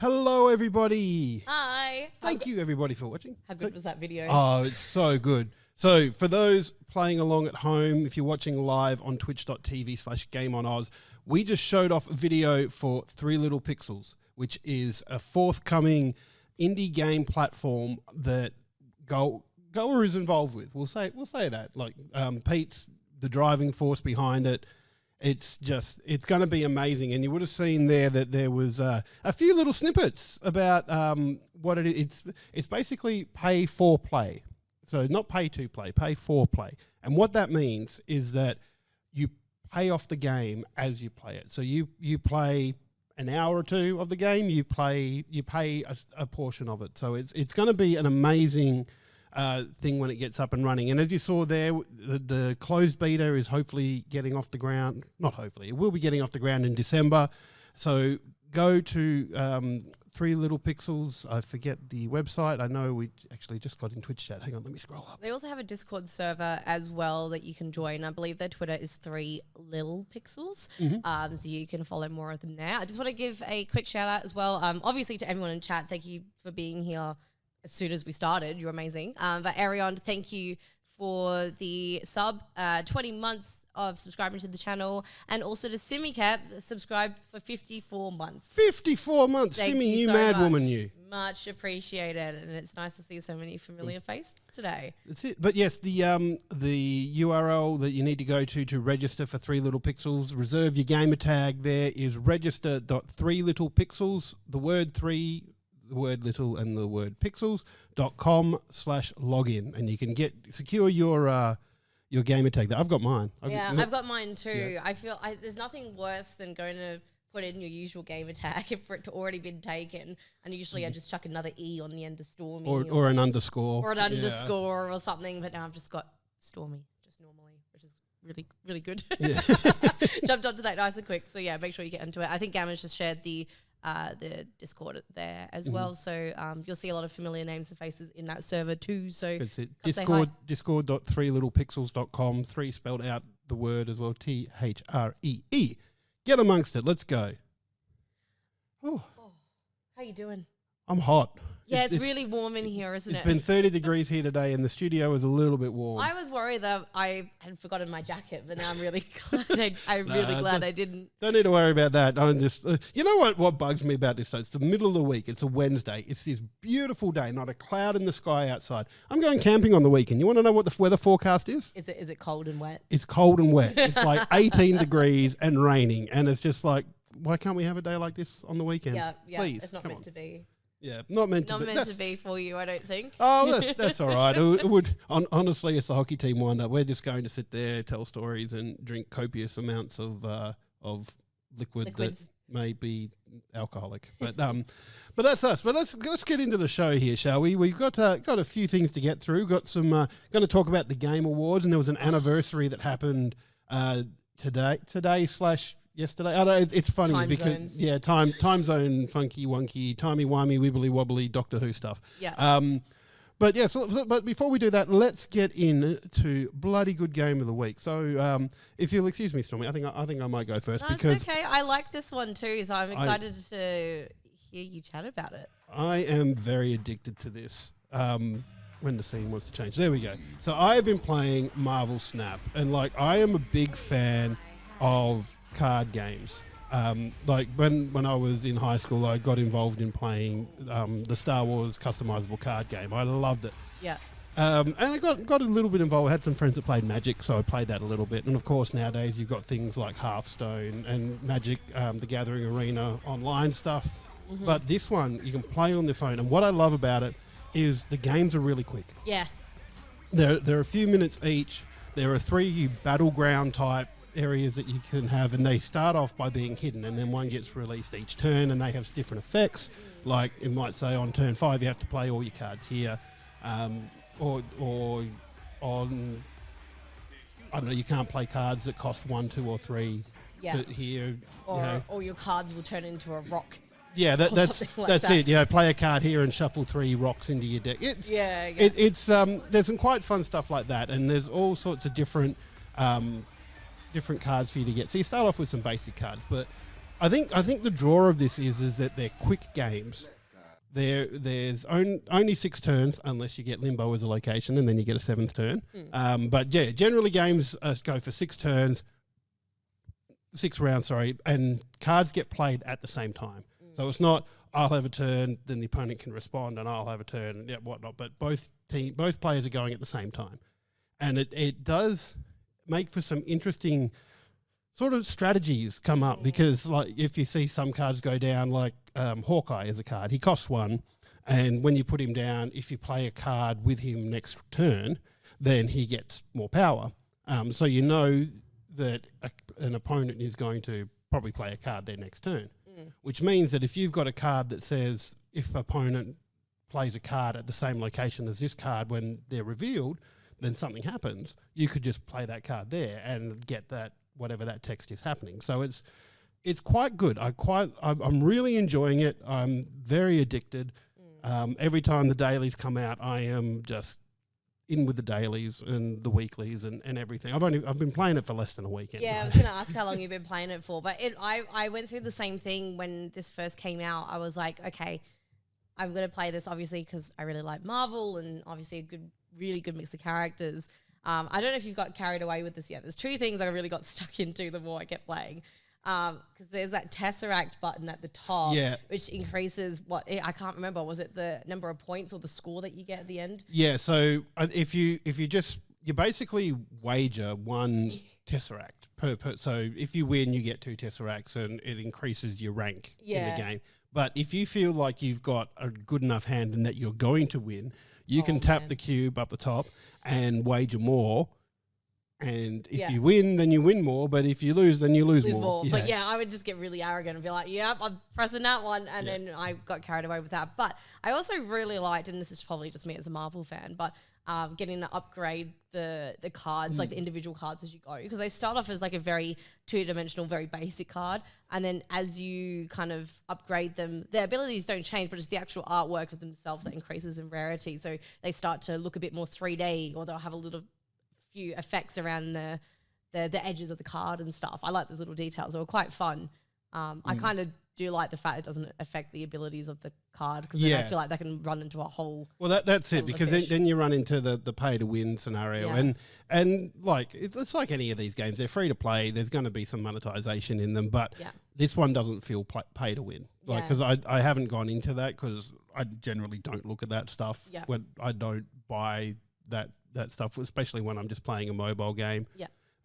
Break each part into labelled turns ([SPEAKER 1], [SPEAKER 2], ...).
[SPEAKER 1] Hello, everybody.
[SPEAKER 2] Hi.
[SPEAKER 1] Thank you, everybody, for watching.
[SPEAKER 2] How good was that video?
[SPEAKER 1] Oh, it's so good. So for those playing along at home, if you're watching live on twitch.tv/GameOnOz, we just showed off a video for Three Little Pixels, which is a forthcoming indie game platform that Goa is involved with. We'll say that. Like Pete's the driving force behind it. It's going to be amazing. And you would have seen there that there was a few little snippets about what it is. It's basically pay for play. So not pay to play, pay for play. And what that means is that you pay off the game as you play it. So you play an hour or two of the game, you pay a portion of it. So it's going to be an amazing thing when it gets up and running. And as you saw there, the closed beta is hopefully getting off the ground. Not hopefully, it will be getting off the ground in December. So go to Three Little Pixels. I forget the website. I know we actually just got in Twitch chat. Hang on, let me scroll up.
[SPEAKER 2] They also have a Discord server as well that you can join. I believe their Twitter is 3 Little Pixels. So you can follow more of them there. I just want to give a quick shout out as well. Obviously to everyone in chat, thank you for being here as soon as we started. You're amazing. But Arion, thank you for the sub, 20 months of subscribing to the channel, and also to SimmyCap, subscribed for 54 months. 54 month, Simmy, you so mad much. Woman, you. Much appreciated, and it's nice to see so many familiar faces today.
[SPEAKER 1] That's it. But yes, the URL that you need to go to register for Three Little Pixels, reserve your gamer tag there is register.threelittlepixels, the word three, the word little and the word pixels.com/login, and you can secure your gamer tag there. I've got mine.
[SPEAKER 2] I've got mine too. Yeah. I feel there's nothing worse than going to put in your usual gamer tag for it to already been taken, and usually I just chuck another E on the end of Stormie.
[SPEAKER 1] Or an underscore.
[SPEAKER 2] Or an underscore or something, but now I've just got Stormie, just normally, which is really, really good. Yeah. Jumped onto that nice and quick. So yeah, make sure you get into it. I think Gamma's just shared the Discord there as well, so you'll see a lot of familiar names and faces in that server too. So
[SPEAKER 1] that's it. Discord.threelittlepixels.com, 3 spelled out the word as well, THREE. Get amongst it. Let's go.
[SPEAKER 2] Oh, how you doing?
[SPEAKER 1] I'm hot.
[SPEAKER 2] Yeah, it's really warm in here, isn't it?
[SPEAKER 1] It's been 30 degrees here today, and the studio is a little bit warm.
[SPEAKER 2] I was worried that I had forgotten my jacket, but now I'm really glad. I'm really glad I didn't.
[SPEAKER 1] Don't need to worry about that. I'm just, you know what bugs me about this though? It's the middle of the week. It's a Wednesday. It's this beautiful day, not a cloud in the sky outside. I'm going camping on the weekend. You want to know what the weather forecast is?
[SPEAKER 2] Is it cold and wet?
[SPEAKER 1] It's cold and wet. It's like 18 degrees and raining, and it's just like, why can't we have a day like this on the weekend?
[SPEAKER 2] Yeah,
[SPEAKER 1] please.
[SPEAKER 2] It's not meant to be.
[SPEAKER 1] Yeah, not meant to
[SPEAKER 2] be for you, I don't think.
[SPEAKER 1] Oh, that's all right. It would honestly, it's the hockey team wind up. We're just going to sit there, tell stories, and drink copious amounts of liquid that may be alcoholic. But that's us. But let's get into the show here, shall we? We've got a few things to get through. Got some going to talk about the Game Awards, and there was an anniversary that happened today yesterday. I know it's funny
[SPEAKER 2] time
[SPEAKER 1] because
[SPEAKER 2] zones.
[SPEAKER 1] Time zone, funky wonky, timey wimey, wibbly wobbly, Doctor Who stuff.
[SPEAKER 2] Yeah.
[SPEAKER 1] But yeah. But before we do that, let's get into bloody good game of the week. So if you'll excuse me, Stormie, I think I might go first because
[SPEAKER 2] it's okay. I like this one too, so I'm excited to hear you chat about it.
[SPEAKER 1] I am very addicted to this. When the scene wants to change, there we go. So I have been playing Marvel Snap, and like I am a big fan of card games. Like when I was in high school, I got involved in playing the Star Wars customizable card game. I loved it.
[SPEAKER 2] Yeah.
[SPEAKER 1] And I got a little bit involved. I had some friends that played Magic, so I played that a little bit. And of course, nowadays you've got things like Hearthstone and Magic, the Gathering Arena online stuff. But this one you can play on the phone, and what I love about it is the games are really quick.
[SPEAKER 2] Yeah.
[SPEAKER 1] They're a few minutes each. There are 3 battleground type areas that you can have, and they start off by being hidden, and then one gets released each turn, and they have different effects. Like it might say on turn 5 you have to play all your cards here, or on, I don't know, you can't play cards that cost 1, 2, or 3 here.
[SPEAKER 2] Or your cards will turn into a rock.
[SPEAKER 1] Yeah, that's it. You know, play a card here and shuffle 3 rocks into your deck. It's there's some quite fun stuff like that, and there's all sorts of different cards for you to get. So you start off with some basic cards, but I think the draw of this is that they're quick games. There's only 6 turns unless you get limbo as a location, and then you get a 7th turn. But yeah, generally games go for 6 turns, 6 rounds, sorry, and cards get played at the same time. So it's not I'll have a turn, then the opponent can respond, and I'll have a turn, and whatnot. But both players are going at the same time, and it does make for some interesting sort of strategies come up, because like if you see some cards go down, like Hawkeye is a card, he costs 1, and when you put him down, if you play a card with him next turn, then he gets more power. So you know that an opponent is going to probably play a card their next turn, which means that if you've got a card that says if opponent plays a card at the same location as this card when they're revealed, then something happens, you could just play that card there and get that whatever that text is happening. So it's quite good. I'm really enjoying it. I'm very addicted. Every time the dailies come out, I am just in with the dailies and the weeklies and everything. I've been playing it for less than a week. Anyway.
[SPEAKER 2] Yeah, I was going to ask how long you've been playing it for, but I went through the same thing when this first came out. I was like, okay, I'm going to play this obviously because I really like Marvel and obviously a really good mix of characters. I don't know if you've got carried away with this yet. There's 2 things I really got stuck into the more I kept playing. Because there's that Tesseract button at the top, which increases I can't remember. Was it the number of points or the score that you get at the end?
[SPEAKER 1] Yeah. So if you basically wager 1 Tesseract per. So if you win, you get 2 Tesseracts, and it increases your rank in the game. But if you feel like you've got a good enough hand and that you're going to win, you can tap the cube up the top and wager more. And if you win, then you win more. But if you lose, then you lose more.
[SPEAKER 2] Yeah. But yeah, I would just get really arrogant and be like, yep, I'm pressing that one. And then I got carried away with that. But I also really liked, and this is probably just me as a Marvel fan, but getting to upgrade the cards, like the individual cards as you go. Because they start off as like a very 2-dimensional, very basic card. And then as you kind of upgrade them, their abilities don't change, but it's the actual artwork of themselves that increases in rarity. So they start to look a bit more 3D, or they'll have a few effects around the edges of the card and stuff. I like those little details. They were quite fun. I kind of do like the fact it doesn't affect the abilities of the card, because then I feel like they can run into a whole...
[SPEAKER 1] Well, that's it, because then you run into the pay-to-win scenario. And like it's like any of these games. They're free to play. There's going to be some monetization in them, but this one doesn't feel pay-to-win. Like, because I haven't gone into that, because I generally don't look at that stuff. When I don't buy that stuff, especially when I'm just playing a mobile game.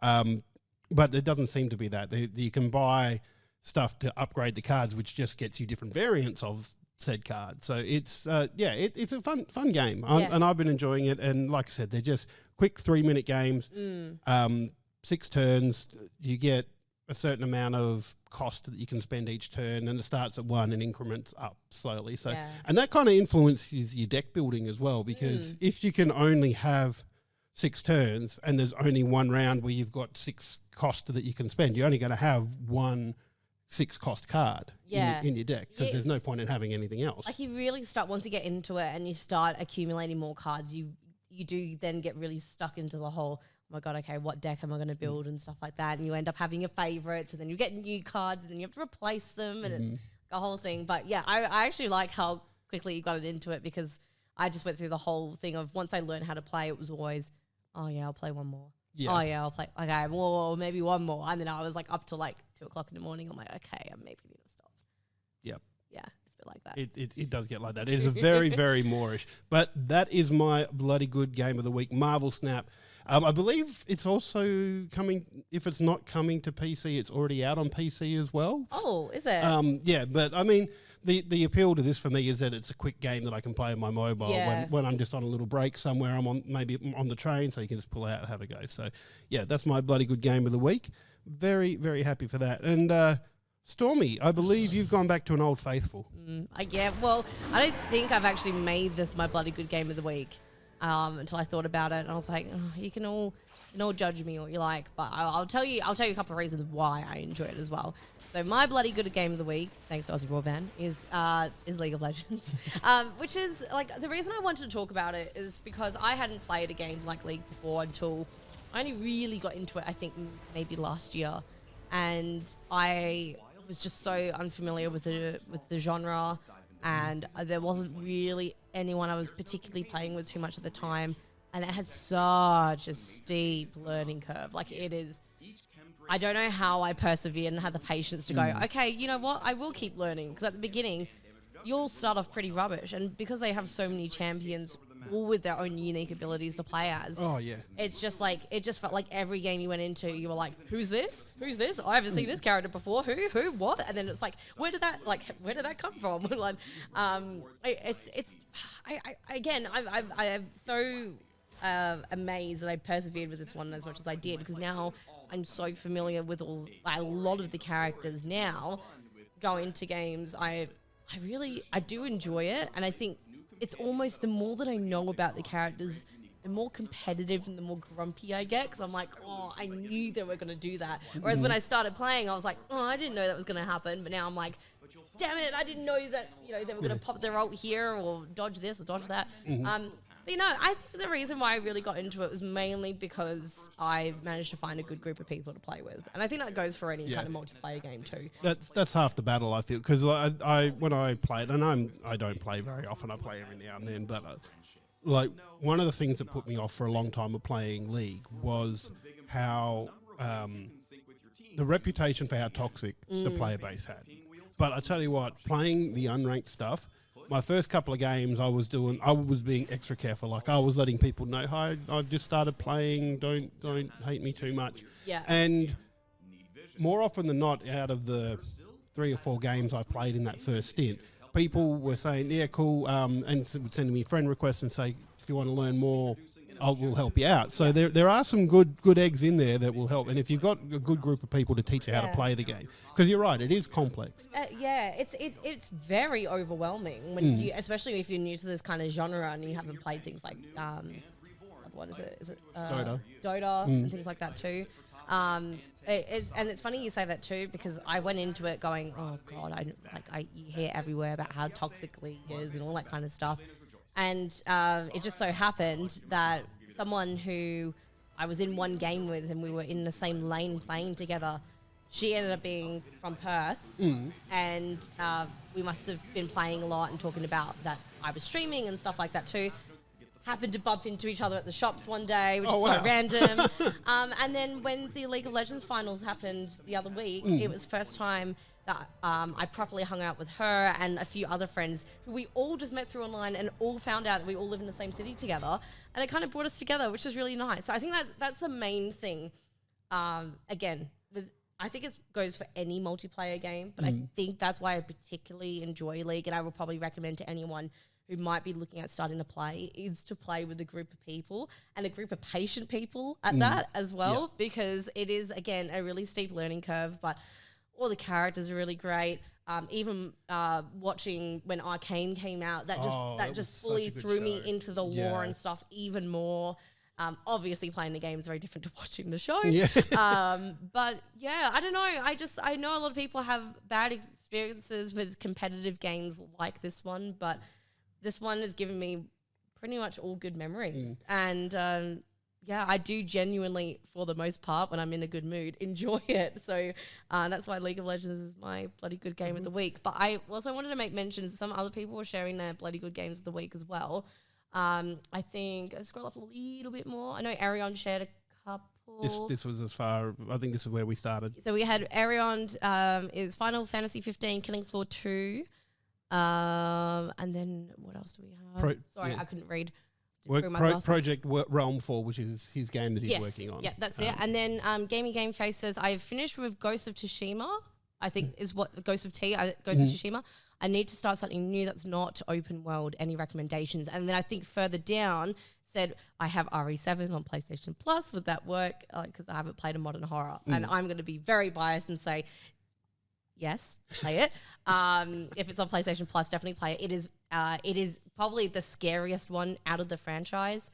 [SPEAKER 1] But it doesn't seem to be that. You can buy stuff to upgrade the cards, which just gets you different variants of said card. So it's it's a fun game, and I've been enjoying it. And like I said, they're just quick 3-minute games, 6 turns. You get a certain amount of cost that you can spend each turn, and it starts at 1 and increments up slowly. So and that kind of influences your deck building as well, because if you can only have 6 turns and there's only 1 round where you've got 6 cost that you can spend, you're only going to have 1 6-cost card in your deck, because there's no point in having anything else.
[SPEAKER 2] Like, you really start, once you get into it and you start accumulating more cards, you do then get really stuck into the whole, oh my God, okay, what deck am I going to build and stuff like that. And you end up having your favorites, and then you get new cards, and then you have to replace them, and it's a whole thing. But yeah, I actually like how quickly you got it into it, because I just went through the whole thing of, once I learned how to play, it was always, oh yeah, I'll play 1 more. Oh yeah, I'll play. Okay, well, maybe 1 more, and then I was like up to like 2 o'clock in the morning. I'm like, okay, I maybe need to stop.
[SPEAKER 1] Yep.
[SPEAKER 2] Yeah, it's a bit like that.
[SPEAKER 1] It does get like that. It is very, very Moorish. But that is my bloody good game of the week, Marvel Snap. I believe it's also coming. If it's not coming to PC, it's already out on PC as well.
[SPEAKER 2] Oh, is it?
[SPEAKER 1] Yeah, but I mean, the appeal to this for me is that it's a quick game that I can play on my mobile when I'm just on a little break somewhere. I'm on the train, so you can just pull out and have a go. So yeah, that's my bloody good game of the week. Very, very happy for that. And Stormie, I believe you've gone back to an old faithful.
[SPEAKER 2] Well, I don't think I've actually made this my bloody good game of the week until I thought about it, and I was like, oh, you can all judge me what you like, but I'll tell you a couple of reasons why I enjoy it as well. So my bloody good game of the week, thanks to Aussie Broadband, is League of Legends, which is like, the reason I wanted to talk about it is because I hadn't played a game like League before until I only really got into it, I think maybe last year, and I was just so unfamiliar with the genre, and there wasn't really anyone I was particularly playing with too much at the time, and it has such a steep learning curve. Like, it is. I don't know how I persevered and had the patience to go, okay, you know what, I will keep learning, because at the beginning you'll start off pretty rubbish, and because they have so many champions all with their own unique abilities to play as.
[SPEAKER 1] Oh, yeah.
[SPEAKER 2] It's just like, it just felt like every game you went into, you were like, who's this? Who's this? I haven't seen this character before. Who, what? And then it's like, where did that come from? Like, I'm so amazed that I persevered with this one as much as I did, because now I'm so familiar with a lot of the characters now. Go into games, I do enjoy it, and I think it's almost the more that I know about the characters, the more competitive and the more grumpy I get, because I'm like, oh, I knew they were going to do that. Whereas when I started playing, I was like, oh, I didn't know that was going to happen. But now I'm like, damn it, I didn't know that, they were going to pop their ult here or dodge this or dodge that. But, I think the reason why I really got into it was mainly because I managed to find a good group of people to play with. And I think that goes for any kind of multiplayer game too.
[SPEAKER 1] That's half the battle, I feel, because I when I played, and I don't play very often, I play every now and then, but like one of the things that put me off for a long time of playing League was how the reputation for how toxic the player base had. But I tell you what, playing the unranked stuff, my first couple of games I was being extra careful. Like, I was letting people know, hi, I've just started playing, don't hate me too much.
[SPEAKER 2] Yeah.
[SPEAKER 1] And more often than not, out of the 3 or 4 games I played in that first stint, people were saying, yeah, cool, and would send me friend requests and say, if you want to learn more, I will help you out. So there are some good eggs in there that will help. And if you've got a good group of people to teach you how to play the game, because you're right, it is complex.
[SPEAKER 2] It's very overwhelming when you, especially if you're new to this kind of genre and you haven't played things like what is it? Dota and things like that too. It's funny you say that too, because I went into it going, oh god, you hear everywhere about how toxic League is and all that kind of stuff. And it just so happened that someone who I was in one game with and we were in the same lane playing together, she ended up being from Perth. And we must have been playing a lot and talking about that I was streaming and stuff like that too. Happened to bump into each other at the shops one day, which is so random. And then when the League of Legends finals happened the other week, it was first time that I properly hung out with her and a few other friends who we all just met through online and all found out that we all live in the same city together. And it kind of brought us together, which is really nice. So I think that's the main thing. Again, I think it goes for any multiplayer game, but I think that's why I particularly enjoy League, and I will probably recommend to anyone who might be looking at starting to play, is to play with a group of people and a group of patient people at that as well, because it is, again, a really steep learning curve, but all the characters are really great. Even watching when Arcane came out, that just fully threw me into the lore and stuff even more. Obviously, playing the game is very different to watching the show. But yeah, I don't know. I know a lot of people have bad experiences with competitive games like this one, but this one has given me pretty much all good memories. And I do genuinely, for the most part, when I'm in a good mood, enjoy it. So that's why League of Legends is my bloody good game of the week. But I also wanted to make mention, some other people were sharing their bloody good games of the week as well. I think, I scroll up a little bit more. I know Arion shared a couple.
[SPEAKER 1] This was as far, I think this is where we started.
[SPEAKER 2] So we had Arion is Final Fantasy 15 Killing Floor 2. And then what else do we have? I couldn't read.
[SPEAKER 1] Project Realm 4, which is his game that he's working on.
[SPEAKER 2] Yeah, that's it. And then Gamey Face says, I've finished with Ghost of Tsushima, I think is what, Ghost of Tsushima. I need to start something new that's not open world. Any recommendations? And then I think further down said, I have RE7 on PlayStation Plus. Would that work? Because I haven't played a modern horror. And I'm going to be very biased and say, yes, play it. If it's on PlayStation Plus, definitely play it. It is probably the scariest one out of the franchise.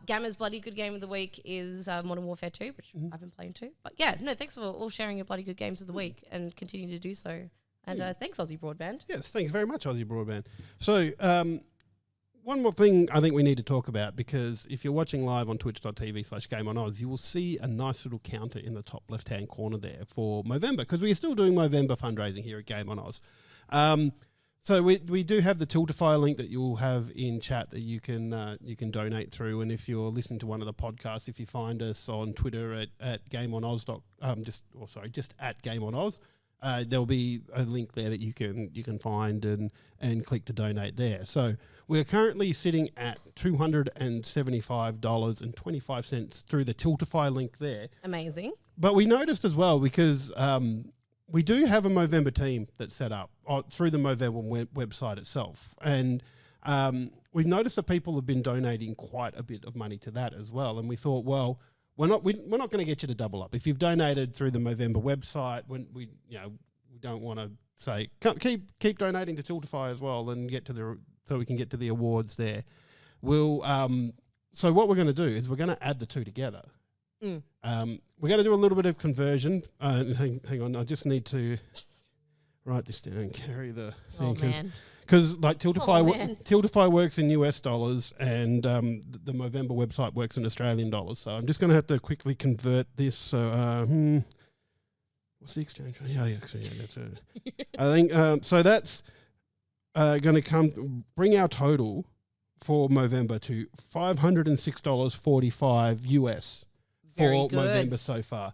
[SPEAKER 2] Gamma's bloody good game of the week is Modern Warfare 2, which I've been playing too. But yeah, no, thanks for all sharing your bloody good games of the week and continue to do so. And thanks, Aussie Broadband.
[SPEAKER 1] Yes, thanks very much, Aussie Broadband. So one more thing I think we need to talk about, because if you're watching live on twitch.tv/GameOnOz, you will see a nice little counter in the top left-hand corner there for Movember, because we're still doing Movember fundraising here at Game on Oz. So we do have the Tiltify link that you'll have in chat that you can donate through. And if you're listening to one of the podcasts, if you find us on Twitter at GameOnOz, just at GameOnOz, there'll be a link there that you can find and click to donate there. So we're currently sitting at $275.25 through the Tiltify link there.
[SPEAKER 2] Amazing.
[SPEAKER 1] But we noticed as well, because we do have a Movember team that's set up through the Movember website itself. And we've noticed that people have been donating quite a bit of money to that as well. And we thought, well, we're not going to get you to double up. If you've donated through the Movember website, we don't want to say keep donating to Tiltify as well and so we can get to the awards there. So what we're going to do is we're going to add the two together. We're going to do a little bit of conversion. Hang on, I just need to write this down and carry the thing. Because like Tiltify works in US dollars and the Movember website works in Australian dollars. So I'm just going to have to quickly convert this. So what's the exchange rate? Yeah, that's it. I think so. That's going to bring our total for Movember to $506.45 US for Movember so far.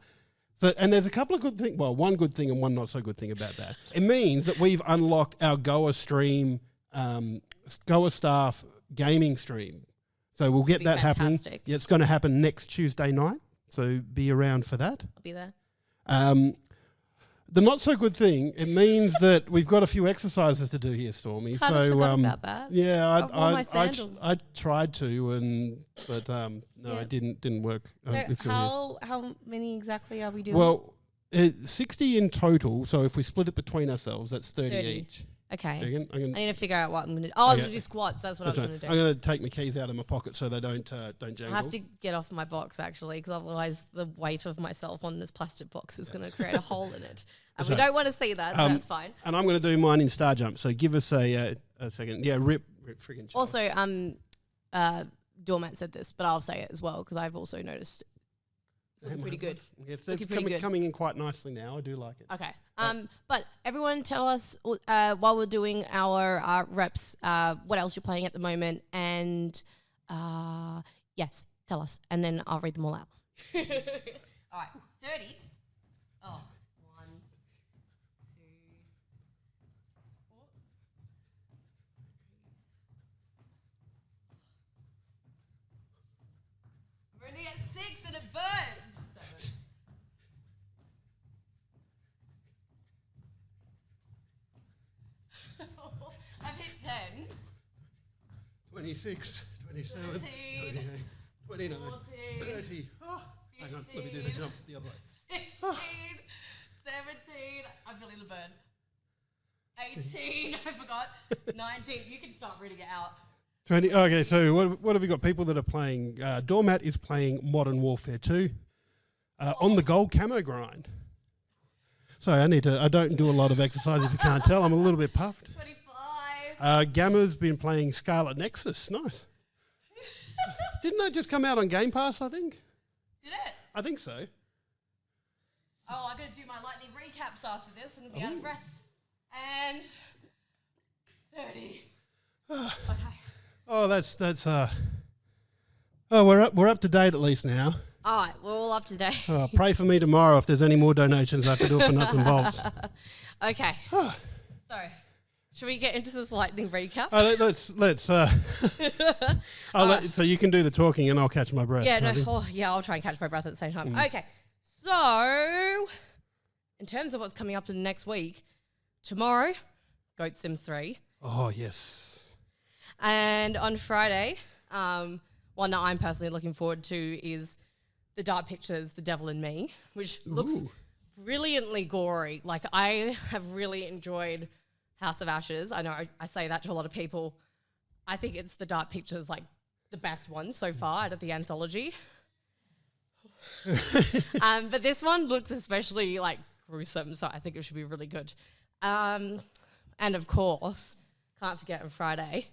[SPEAKER 1] So, and there's a couple of good things. Well, one good thing and one not so good thing about that. It means that we've unlocked our Goa stream, Goa staff gaming stream. So we'll get that happening. Yeah, it's going to happen next Tuesday night. So be around for that.
[SPEAKER 2] I'll be there.
[SPEAKER 1] The not so good thing, it means that we've got a few exercises to do here, Stormy.
[SPEAKER 2] Kind of forgot about that.
[SPEAKER 1] Yeah, I tried to, but it didn't work.
[SPEAKER 2] So how many exactly are we doing?
[SPEAKER 1] Well, 60 in total. So if we split it between ourselves, that's 30 each.
[SPEAKER 2] Okay. I need to figure out what I'm going to do. Oh, I was going to do squats. That's what I was going to do.
[SPEAKER 1] I'm going to take my keys out of my pocket so they don't jangle.
[SPEAKER 2] I have to get off my box, actually, because otherwise the weight of myself on this plastic box is going to create a hole in it. And we don't want to see that, so that's fine.
[SPEAKER 1] And I'm going to do mine in Star Jump. So give us a second. Yeah, rip friggin' child.
[SPEAKER 2] Also, Doormat said this, but I'll say it as well because I've also noticed it's looking pretty good.
[SPEAKER 1] Yeah, it's coming in quite nicely now. I do like it.
[SPEAKER 2] Okay. But everyone tell us while we're doing our reps, what else you're playing at the moment, and yes, tell us, and then I'll read them all out. All right, 30. Oh. 1, 2, 4. We're only at 6 and it burns. 7. I've hit 10.
[SPEAKER 1] 26, 27,
[SPEAKER 2] 13,
[SPEAKER 1] 28, 29,
[SPEAKER 2] 14,
[SPEAKER 1] 30. Oh, hang on, let me do the jump the other way.
[SPEAKER 2] 16, 17, I'm feeling the burn. 18, I forgot. 19, you can start reading it out.
[SPEAKER 1] 20. Okay, so what have we got? People that are playing. Doormat is playing Modern Warfare 2 on the gold camo grind. Sorry, I don't do a lot of exercise if you can't tell. I'm a little bit puffed.
[SPEAKER 2] 25.
[SPEAKER 1] Gamma's been playing Scarlet Nexus. Nice. Didn't that just come out on Game Pass, I think?
[SPEAKER 2] Did it?
[SPEAKER 1] I think so.
[SPEAKER 2] Oh, I'm going to do my lightning recaps after this and be out of breath. And 30. Okay.
[SPEAKER 1] Oh, that's oh, we're up to date at least now.
[SPEAKER 2] All right, we're all up to date.
[SPEAKER 1] Pray for me tomorrow if there's any more donations I have to do it for nuts and bolts.
[SPEAKER 2] Okay. So, should we get into this lightning recap?
[SPEAKER 1] Let's. So you can do the talking and I'll catch my breath.
[SPEAKER 2] Yeah, I'll try and catch my breath at the same time. Okay. So, in terms of what's coming up in the next week, tomorrow, Goat Sims 3.
[SPEAKER 1] Oh, yes.
[SPEAKER 2] And on Friday, one that I'm personally looking forward to is The Dark Pictures, The Devil in Me, which looks brilliantly gory. Like, I have really enjoyed House of Ashes. I know I say that to a lot of people. I think it's The Dark Pictures, like, the best one so far out of the anthology. But this one looks especially, like, gruesome, so I think it should be really good. And, of course, can't forget on Friday,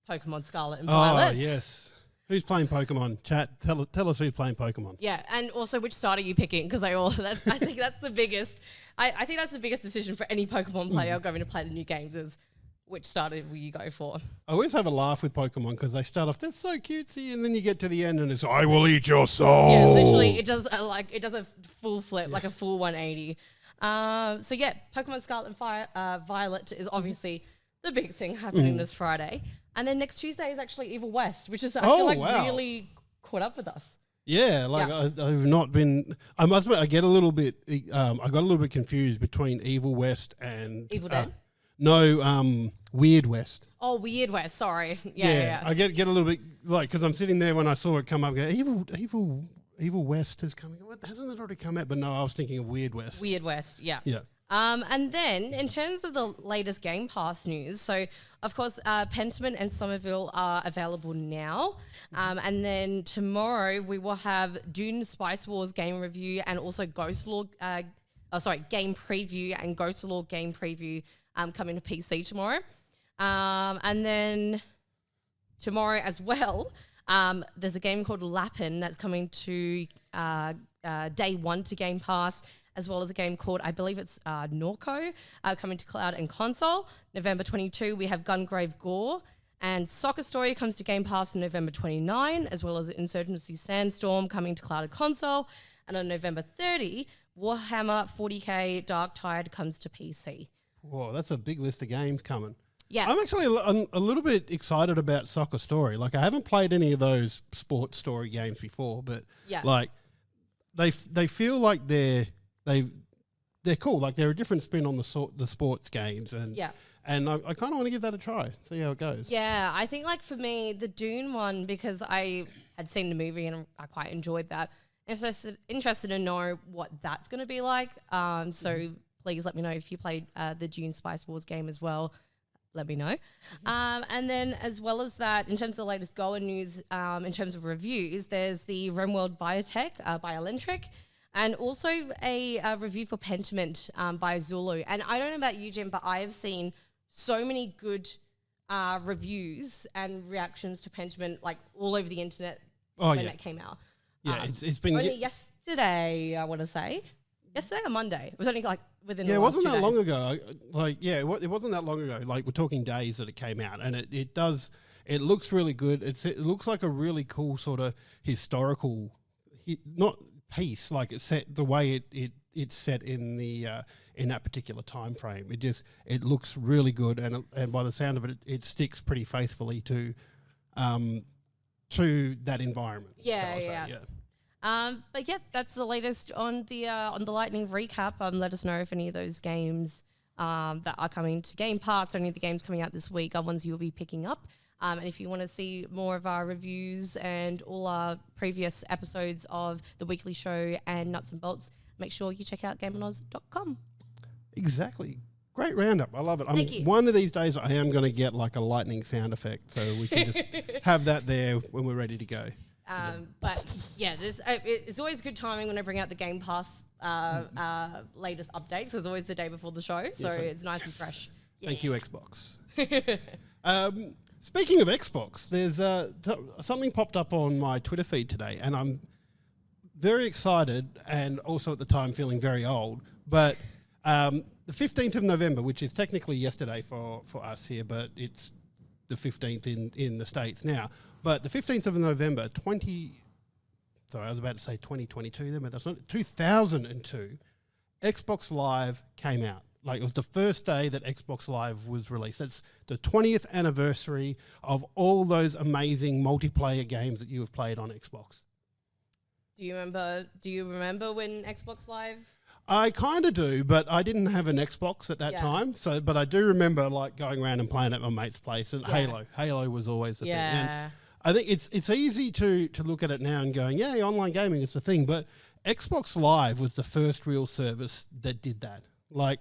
[SPEAKER 2] Pokemon Scarlet and
[SPEAKER 1] Oh,
[SPEAKER 2] Violet.
[SPEAKER 1] yes. Who's playing Pokemon? Chat, tell us who's playing Pokemon.
[SPEAKER 2] Yeah, and also which starter you picking, because I think that's the biggest. I think that's the biggest decision for any Pokemon player going to play the new games is which starter will you go for.
[SPEAKER 1] I always have a laugh with Pokemon because they start off, they're so cutesy, and then you get to the end and it's, I will eat your soul.
[SPEAKER 2] Yeah, literally, it does a full flip, like a full 180. So yeah, Pokemon Scarlet and Violet is obviously the big thing happening this Friday, and then next Tuesday is actually Evil West, which is I feel like really caught up with us.
[SPEAKER 1] Yeah, I've not been. I must admit, I get a little bit. I got a little bit confused between Evil West and
[SPEAKER 2] Evil Dead.
[SPEAKER 1] No, Weird West.
[SPEAKER 2] Oh, Weird West. Sorry. Yeah.
[SPEAKER 1] I get a little bit like because I'm sitting there when I saw it come up. Go, Evil West is coming. What hasn't it already come out? But no, I was thinking of Weird West.
[SPEAKER 2] Weird West. Yeah.
[SPEAKER 1] Yeah.
[SPEAKER 2] And then in terms of the latest Game Pass news, so of course Pentiment and Somerville are available now, and then tomorrow we will have Dune Spice Wars game review and also game preview and Ghost Lore game preview coming to PC tomorrow, and then tomorrow as well. There's a game called Lapin that's coming to day one to Game Pass, as well as a game called, I believe it's Norco, coming to cloud and console. November 22, we have Gungrave Gore, and Soccer Story comes to Game Pass on November 29, as well as Insurgency Sandstorm coming to cloud and console. And on November 30, Warhammer 40k Dark Tide comes to PC.
[SPEAKER 1] Whoa, that's a big list of games coming.
[SPEAKER 2] Yeah.
[SPEAKER 1] I'm actually a little bit excited about Soccer Story. Like, I haven't played any of those sports story games before, but like they feel like they're cool. Like, they're a different spin on the sports games, and and I kind of want to give that a try, see how it goes. Yeah,
[SPEAKER 2] I think like for me, the Dune one, because I had seen the movie and I quite enjoyed that. Interested to know what that's going to be like. So please let me know if you played the Dune Spice Wars game as well. Let me know. And then as well as that, in terms of the latest Goa news, in terms of reviews, there's the RimWorld Biotech by Elentric, and also a review for Pentiment by Zulu. And I don't know about you, Jim, but I have seen so many good reviews and reactions to Pentiment like all over the internet when that came out.
[SPEAKER 1] Yeah, it's been...
[SPEAKER 2] Only yesterday, I want to say. Yesterday or Monday? It was only like within the
[SPEAKER 1] it
[SPEAKER 2] last
[SPEAKER 1] wasn't
[SPEAKER 2] 2
[SPEAKER 1] that
[SPEAKER 2] days.
[SPEAKER 1] long ago. It wasn't that long ago. Like, we're talking days that it came out, and it looks really good. It looks like a really cool sort of historical, not piece. Like, it's set the way it's set in the in that particular time frame. It looks really good, and by the sound of it, it sticks pretty faithfully to that environment.
[SPEAKER 2] Yeah. But yeah, that's the latest on the Lightning recap. Let us know if any of those games that are coming to Game Pass, or any of the games coming out this week, are ones you'll be picking up. And if you want to see more of our reviews and all our previous episodes of The Weekly Show and Nuts and Bolts, make sure you check out GameOnOz.com.
[SPEAKER 1] Exactly. Great roundup. I love it.
[SPEAKER 2] Thank you.
[SPEAKER 1] One of these days I am going to get like a lightning sound effect so we can just have that there when we're ready to go.
[SPEAKER 2] But yeah, it's always good timing when I bring out the Game Pass latest updates. So it's always the day before the show, so it's nice and fresh. Yeah.
[SPEAKER 1] Thank you, Xbox. Speaking of Xbox, there's something popped up on my Twitter feed today, and I'm very excited and also at the time feeling very old. But the 15th of November, which is technically yesterday for us here, but it's the 15th in the States now. But the 15th of November, 2022 then, but that's not 2002, Xbox Live came out. Like, it was the first day that Xbox Live was released. It's the 20th anniversary of all those amazing multiplayer games that you have played on Xbox.
[SPEAKER 2] Do you remember when Xbox Live?
[SPEAKER 1] I kind of do, but I didn't have an Xbox at that time. But I do remember like going around and playing at my mate's place, and Halo was always the thing. And I think it's easy to look at it now and going, yeah, online gaming is the thing, but Xbox Live was the first real service that did that. Like,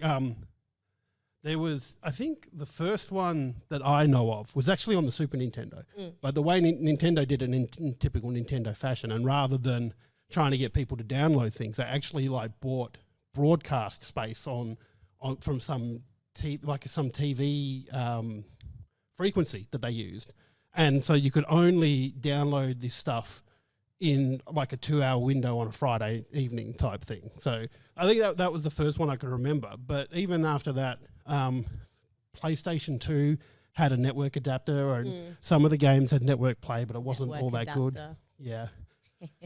[SPEAKER 1] there was, I think the first one that I know of was actually on the Super Nintendo. But the way Nintendo did it in typical Nintendo fashion, and rather than trying to get people to download things, they actually like bought broadcast space on from some TV frequency that they used, And so you could only download this stuff in like a 2-hour window on a Friday evening type thing. So I think that was the first one I could remember. But even after that, PlayStation 2 had a network adapter, and some of the games had network play, but it wasn't all that good. Yeah.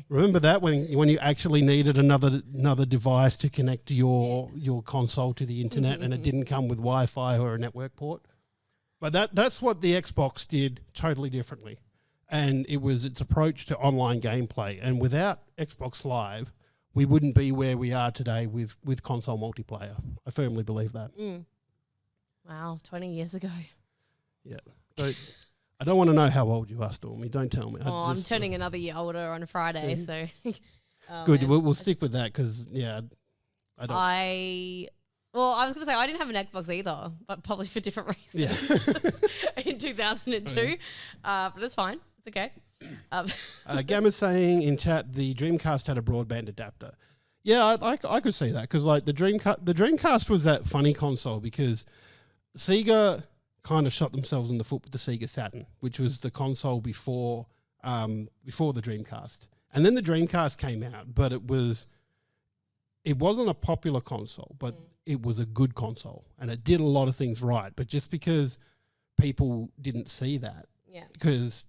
[SPEAKER 1] Remember that when you actually needed another device to connect your console to the internet, and it didn't come with Wi-Fi or a network port? But that's what the Xbox did totally differently. And it was its approach to online gameplay. And without Xbox Live, we wouldn't be where we are today with console multiplayer. I firmly believe that.
[SPEAKER 2] Wow, 20 years ago.
[SPEAKER 1] Yeah. So I don't want to know how old you are, Stormy. Don't tell me.
[SPEAKER 2] I'm turning another year older on Friday, so...
[SPEAKER 1] Good, we'll stick with that because, I don't...
[SPEAKER 2] Well, I was going to say I didn't have an Xbox either, but probably for different reasons in 2002. But it's fine. It's okay.
[SPEAKER 1] Gamma's saying in chat the Dreamcast had a broadband adapter. Yeah, I could see that because like the Dreamcast was that funny console because Sega kind of shot themselves in the foot with the Sega Saturn, which was the console before the Dreamcast. And then the Dreamcast came out, but it wasn't a popular console, but it was a good console and it did a lot of things right. But just because people didn't see that, because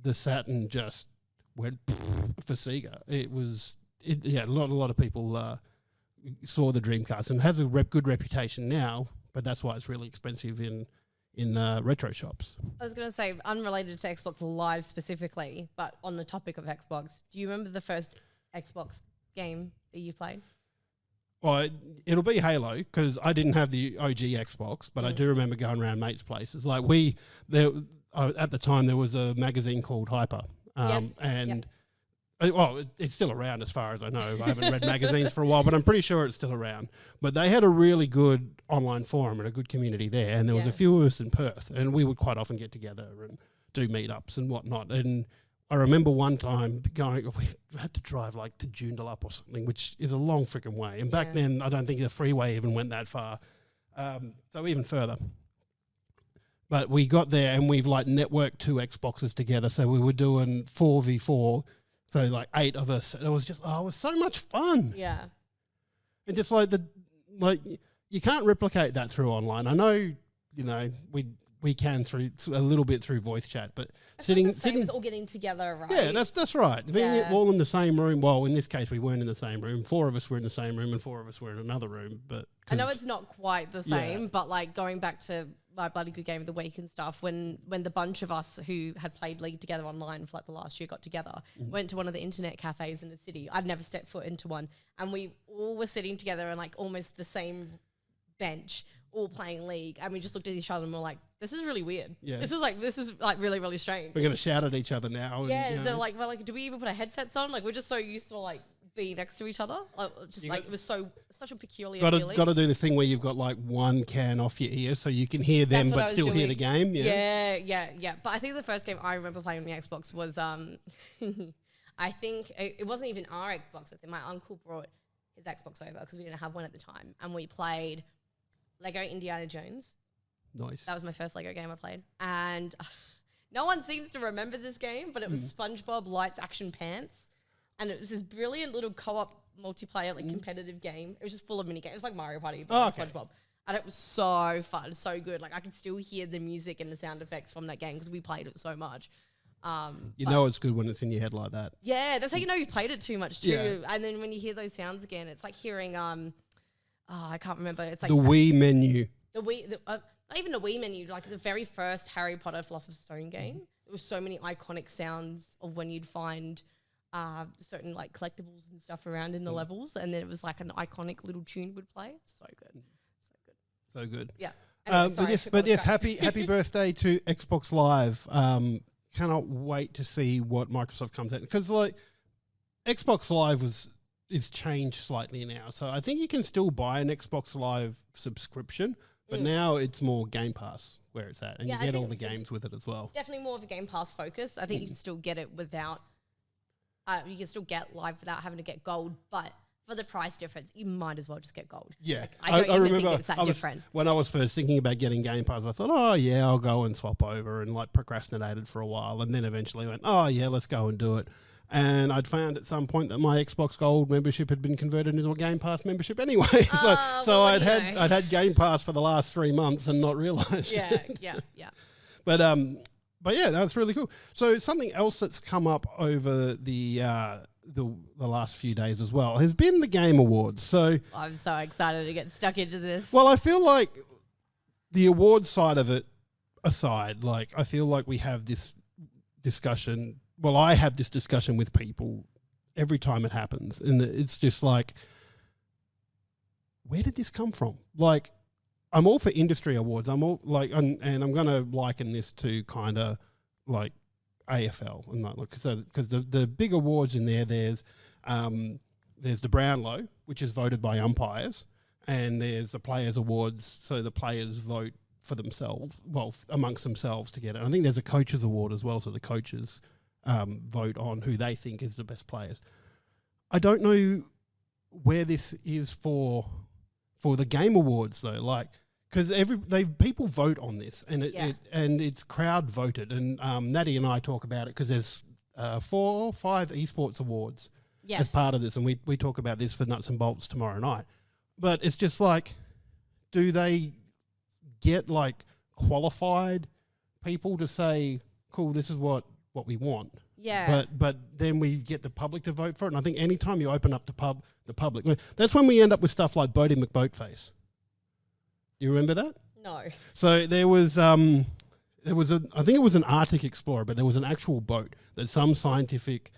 [SPEAKER 1] the Saturn just went for Sega, a lot of people saw the Dreamcast, and it has a good reputation now, but that's why it's really expensive in retro shops.
[SPEAKER 2] I was going to say, unrelated to Xbox Live specifically, but on the topic of Xbox, do you remember the first Xbox game that you played?
[SPEAKER 1] Well, it'll be Halo because I didn't have the OG Xbox, but I do remember going around mates' places. Like at the time there was a magazine called Hyper, it's still around as far as I know. I haven't read magazines for a while, but I'm pretty sure it's still around. But they had a really good online forum and a good community there, and there was a few of us in Perth, and we would quite often get together and do meetups and whatnot. And I remember one time we had to drive like to Joondalup or something, which is a long freaking way. And back then, I don't think the freeway even went that far. So even further. But we got there and we've like networked 2 Xboxes together. So we were doing 4v4. So like 8 of us. And it was just, it was so much fun.
[SPEAKER 2] Yeah.
[SPEAKER 1] And just like you can't replicate that through online. I know, we can through a little bit through voice chat, but sitting
[SPEAKER 2] all getting together, right?
[SPEAKER 1] Yeah, that's right. Being all in the same room. Well, in this case, we weren't in the same room. 4 of us were in the same room, and 4 of us were in another room. But
[SPEAKER 2] I know it's not quite the same, but like going back to my bloody good game of the week and stuff, when the bunch of us who had played League together online for like the last year got together, went to one of the internet cafes in the city. I'd never stepped foot into one, and we all were sitting together on like almost the same bench, all playing League, and we just looked at each other and we're like, this is really weird. Yeah. This is like really, really strange.
[SPEAKER 1] We're gonna shout at each other now.
[SPEAKER 2] Yeah, they're like, we're like, do we even put our headsets on? Like, we're just so used to like being next to each other. It was such a peculiar feeling.
[SPEAKER 1] Got to do the thing where you've got like one can off your ear so you can hear them but still hear the game.
[SPEAKER 2] Yeah. But I think the first game I remember playing on the Xbox was I think it wasn't even our Xbox. I think my uncle brought his Xbox over because we didn't have one at the time, and we played Lego Indiana Jones.
[SPEAKER 1] Nice.
[SPEAKER 2] That was my first Lego game I played. And no one seems to remember this game, but it was SpongeBob Lights Action Pants. And it was this brilliant little co-op multiplayer, like competitive game. It was just full of mini games. It was like Mario Party, but SpongeBob. And it was so fun, so good. Like I could still hear the music and the sound effects from that game because we played it so much.
[SPEAKER 1] You know it's good when it's in your head like that.
[SPEAKER 2] Yeah, that's how you know you've played it too much too. Yeah. And then when you hear those sounds again, it's like hearing I can't remember. It's like
[SPEAKER 1] the Wii menu.
[SPEAKER 2] Not even the Wii menu, like the very first Harry Potter Philosopher's Stone game. There was so many iconic sounds of when you'd find certain like collectibles and stuff around in the levels, and then it was like an iconic little tune would play. So good. Yeah. Anyway,
[SPEAKER 1] but yes, happy birthday to Xbox Live. Cannot wait to see what Microsoft comes out, because like Xbox Live is changed slightly now. So I think you can still buy an Xbox Live subscription, but now it's more Game Pass where it's at, and you get all the games with it as well.
[SPEAKER 2] Definitely more of a Game Pass focus. I think you can still get it without, you can still get Live without having to get gold, but for the price difference, you might as well just get gold.
[SPEAKER 1] Yeah.
[SPEAKER 2] Like, I don't even
[SPEAKER 1] remember
[SPEAKER 2] think it's that different.
[SPEAKER 1] When I was first thinking about getting Game Pass, I thought, oh, yeah, I'll go and swap over, and like procrastinated for a while, and then eventually went, oh, yeah, let's go and do it. And I'd found at some point that my Xbox Gold membership had been converted into a Game Pass membership anyway. So I'd had Game Pass for the last 3 months and not realised.
[SPEAKER 2] Yeah.
[SPEAKER 1] But yeah, that's really cool. So something else that's come up over the last few days as well has been the Game Awards. So
[SPEAKER 2] I'm so excited to get stuck into this.
[SPEAKER 1] well, I feel like the awards side of it aside, like I feel like we have this discussion. Well, I have this discussion with people every time it happens, and it's just like, where did this come from? Like, I'm all for industry awards. I'm all like, and I'm going to liken this to kind of like AFL and like, because the big awards in there's the Brownlow, which is voted by umpires, and there's the Players Awards, so the players vote for themselves, well, amongst themselves to get it. I think there's a Coaches Award as well, so the coaches vote on who they think is the best players. I don't know where this is for the Game Awards though, like, because people vote on this, and it's crowd voted, and Natty and I talk about it because there's 4 or 5 esports awards as part of this, and we talk about this for Nuts and Bolts tomorrow night. But it's just like, do they get like qualified people to say, cool, this is what we want?
[SPEAKER 2] Yeah.
[SPEAKER 1] But then we get the public to vote for it. And I think anytime you open up the public, that's when we end up with stuff like Bodie McBoatface. Do you remember that?
[SPEAKER 2] No.
[SPEAKER 1] So there was I think it was an Arctic Explorer, but there was an actual boat that some scientific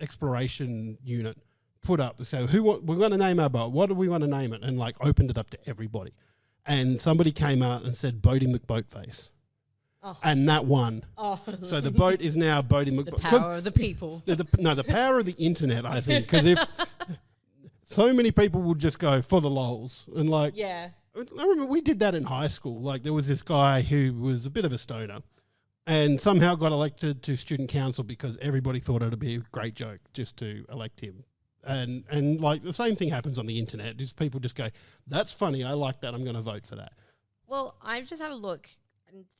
[SPEAKER 1] exploration unit put up. So we're going to name our boat. What do we want to name it? And like opened it up to everybody. And somebody came out and said Bodie McBoatface. Oh. And that won. Oh. So the boat is now Bodie McBoatface.
[SPEAKER 2] The power of the people.
[SPEAKER 1] The power of the internet, I think. Because if so many people would just go for the lols. And like,
[SPEAKER 2] yeah.
[SPEAKER 1] I remember we did that in high school. Like there was this guy who was a bit of a stoner and somehow got elected to student council because everybody thought it would be a great joke just to elect him. And like the same thing happens on the internet. Just people just go, that's funny. I like that. I'm going to vote for that.
[SPEAKER 2] Well, I've just had a look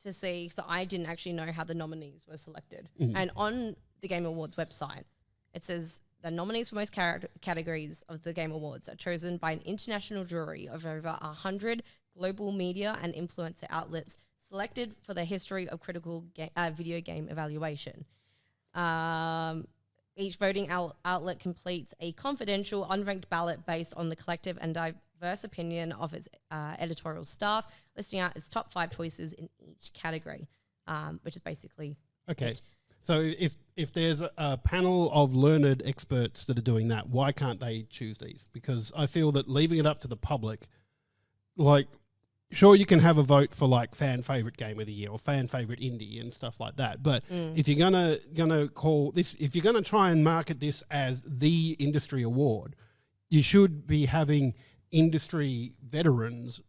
[SPEAKER 2] to see, so I didn't actually know how the nominees were selected. Mm-hmm. And on the Game Awards website, it says the nominees for most categories of the Game Awards are chosen by an international jury of over 100 global media and influencer outlets selected for their history of critical video game evaluation. Each voting outlet completes a confidential, unranked ballot based on the collective and diverse opinion of its editorial staff, listing out its top 5 choices in each category, which is basically
[SPEAKER 1] okay.
[SPEAKER 2] it.
[SPEAKER 1] So if there's a panel of learned experts that are doing that, why can't they choose these? Because I feel that leaving it up to the public, like, sure, you can have a vote for like fan favorite game of the year or fan favorite indie and stuff like that. But if you're gonna call this, if you're gonna try and market this as the industry award, you should be having industry veterans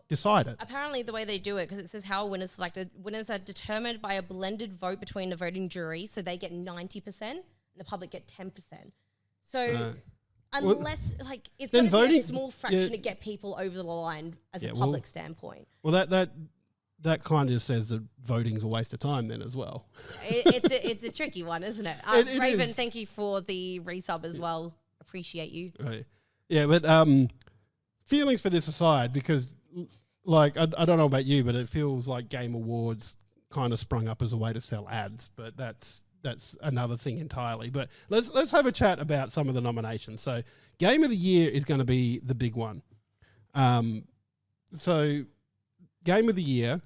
[SPEAKER 1] decide it.
[SPEAKER 2] Apparently the way they do it, because it says how a winner's selected, winners are determined by a blended vote between the voting jury, so they get 90% and the public get 10%. So unless it's going to be a small fraction to get people over the line as a public standpoint.
[SPEAKER 1] Well, that kind of says that voting's a waste of time then as well.
[SPEAKER 2] It's a tricky one, isn't it? Raven, thank you for the resub as well. Appreciate you.
[SPEAKER 1] Right. Yeah, but feelings for this aside, because like I don't know about you, but it feels like Game Awards kind of sprung up as a way to sell ads, but that's another thing entirely. But let's have a chat about some of the nominations. So Game of the Year is going to be the big one. So Game of the Year,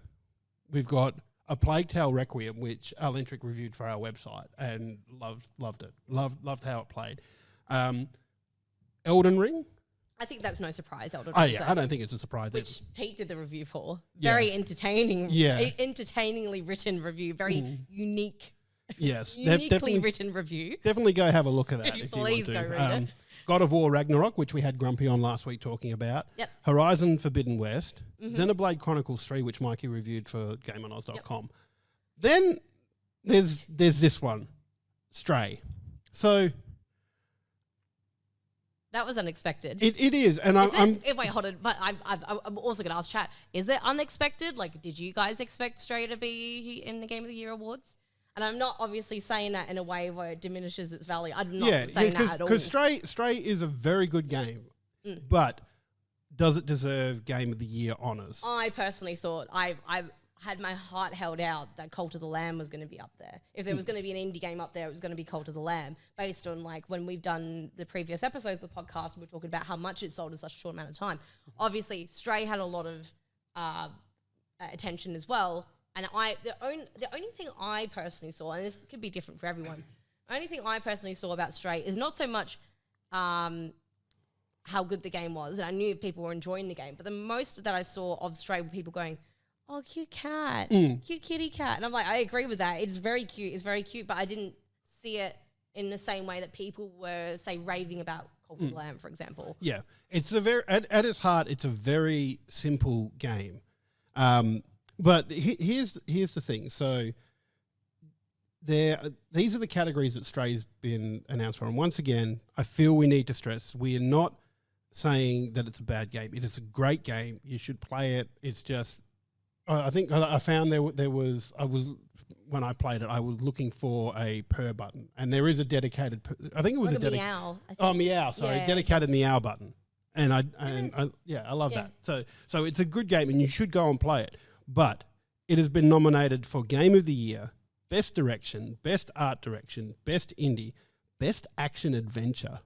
[SPEAKER 1] we've got A Plague Tale Requiem, which Alentric reviewed for our website and loved it. Loved how it played. Elden Ring.
[SPEAKER 2] I think that's no surprise, Elden Ring.
[SPEAKER 1] Oh yeah, I don't think it's a surprise.
[SPEAKER 2] Which Pete did the review for. Very entertaining. Yeah. Entertainingly written review. Very unique.
[SPEAKER 1] Yes.
[SPEAKER 2] Uniquely written review.
[SPEAKER 1] Definitely go have a look at that if
[SPEAKER 2] Please
[SPEAKER 1] you want to.
[SPEAKER 2] Go read it.
[SPEAKER 1] God of War Ragnarok, which we had Grumpy on last week talking about.
[SPEAKER 2] Yep.
[SPEAKER 1] Horizon Forbidden West. Xenoblade Chronicles 3, which Mikey reviewed for GameOnOz.com. Then there's this one, Stray. So
[SPEAKER 2] That was unexpected.
[SPEAKER 1] It is, and
[SPEAKER 2] Wait, hold on. But I'm also going to ask chat, is it unexpected? Like, did you guys expect Stray to be in the Game of the Year awards? And I'm not obviously saying that in a way where it diminishes its value. I'm not saying that at all.
[SPEAKER 1] Because Stray is a very good game, but does it deserve Game of the Year honors?
[SPEAKER 2] I personally thought I had my heart held out that Cult of the Lamb was going to be up there. If there was going to be an indie game up there, it was going to be Cult of the Lamb, based on like when we've done the previous episodes of the podcast, we're talking about how much it sold in such a short amount of time. Obviously, Stray had a lot of attention as well. And the only thing I personally saw, and this could be different for everyone, the only thing I personally saw about Stray is not so much how good the game was, and I knew people were enjoying the game, but the most that I saw of Stray were people going, oh, cute cat, cute kitty cat. And I'm like, I agree with that. It's very cute, but I didn't see it in the same way that people were, say, raving about Cult of the Lamb, for example.
[SPEAKER 1] Yeah. It's at its heart, it's a very simple game. But here's the thing. So these are the categories that Stray's been announced for. And once again, I feel we need to stress, we are not saying that it's a bad game. It is a great game. You should play it. It's just, I think I found when I played it, I was looking for a purr button, and there is a dedicated. I think it was
[SPEAKER 2] like a meow.
[SPEAKER 1] Meow. Sorry, dedicated meow button, and I love that. So it's a good game, and you should go and play it. But it has been nominated for Game of the Year, Best Direction, Best Art Direction, Best Indie, Best Action Adventure,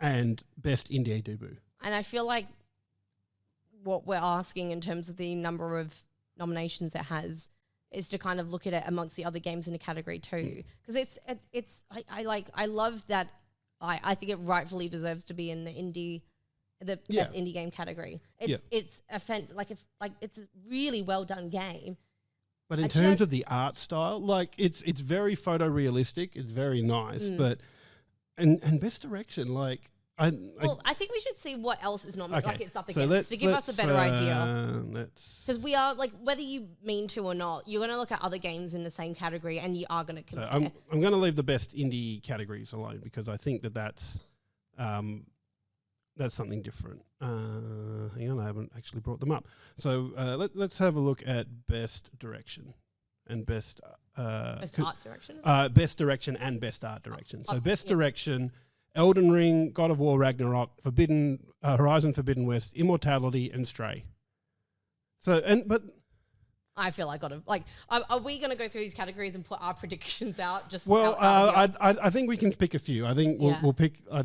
[SPEAKER 1] and Best Indie Debut. And
[SPEAKER 2] I feel like what we're asking in terms of the number of nominations it has is to kind of look at it amongst the other games in the category too, because I love that. I think it rightfully deserves to be in the best indie game category. It's a really well done game.
[SPEAKER 1] But in terms of the art style, like it's very photorealistic. It's very nice, but and best direction, like. I
[SPEAKER 2] think we should see what else is nominated, like it's up
[SPEAKER 1] so
[SPEAKER 2] against, to give us a better idea.
[SPEAKER 1] Because
[SPEAKER 2] we are, like, whether you mean to or not, you're going to look at other games in the same category and you are going to compare.
[SPEAKER 1] So I'm going to leave the best indie categories alone because I think that's something different. Hang on, I haven't actually brought them up. So let's have a look at best direction and best
[SPEAKER 2] art direction.
[SPEAKER 1] Best direction and best art direction. So best direction. Elden Ring, God of War, Ragnarok, Horizon Forbidden West, Immortality, and Stray. But
[SPEAKER 2] I feel I got to are we going to go through these categories and put our predictions out?
[SPEAKER 1] I think we can pick a few. I think we'll pick a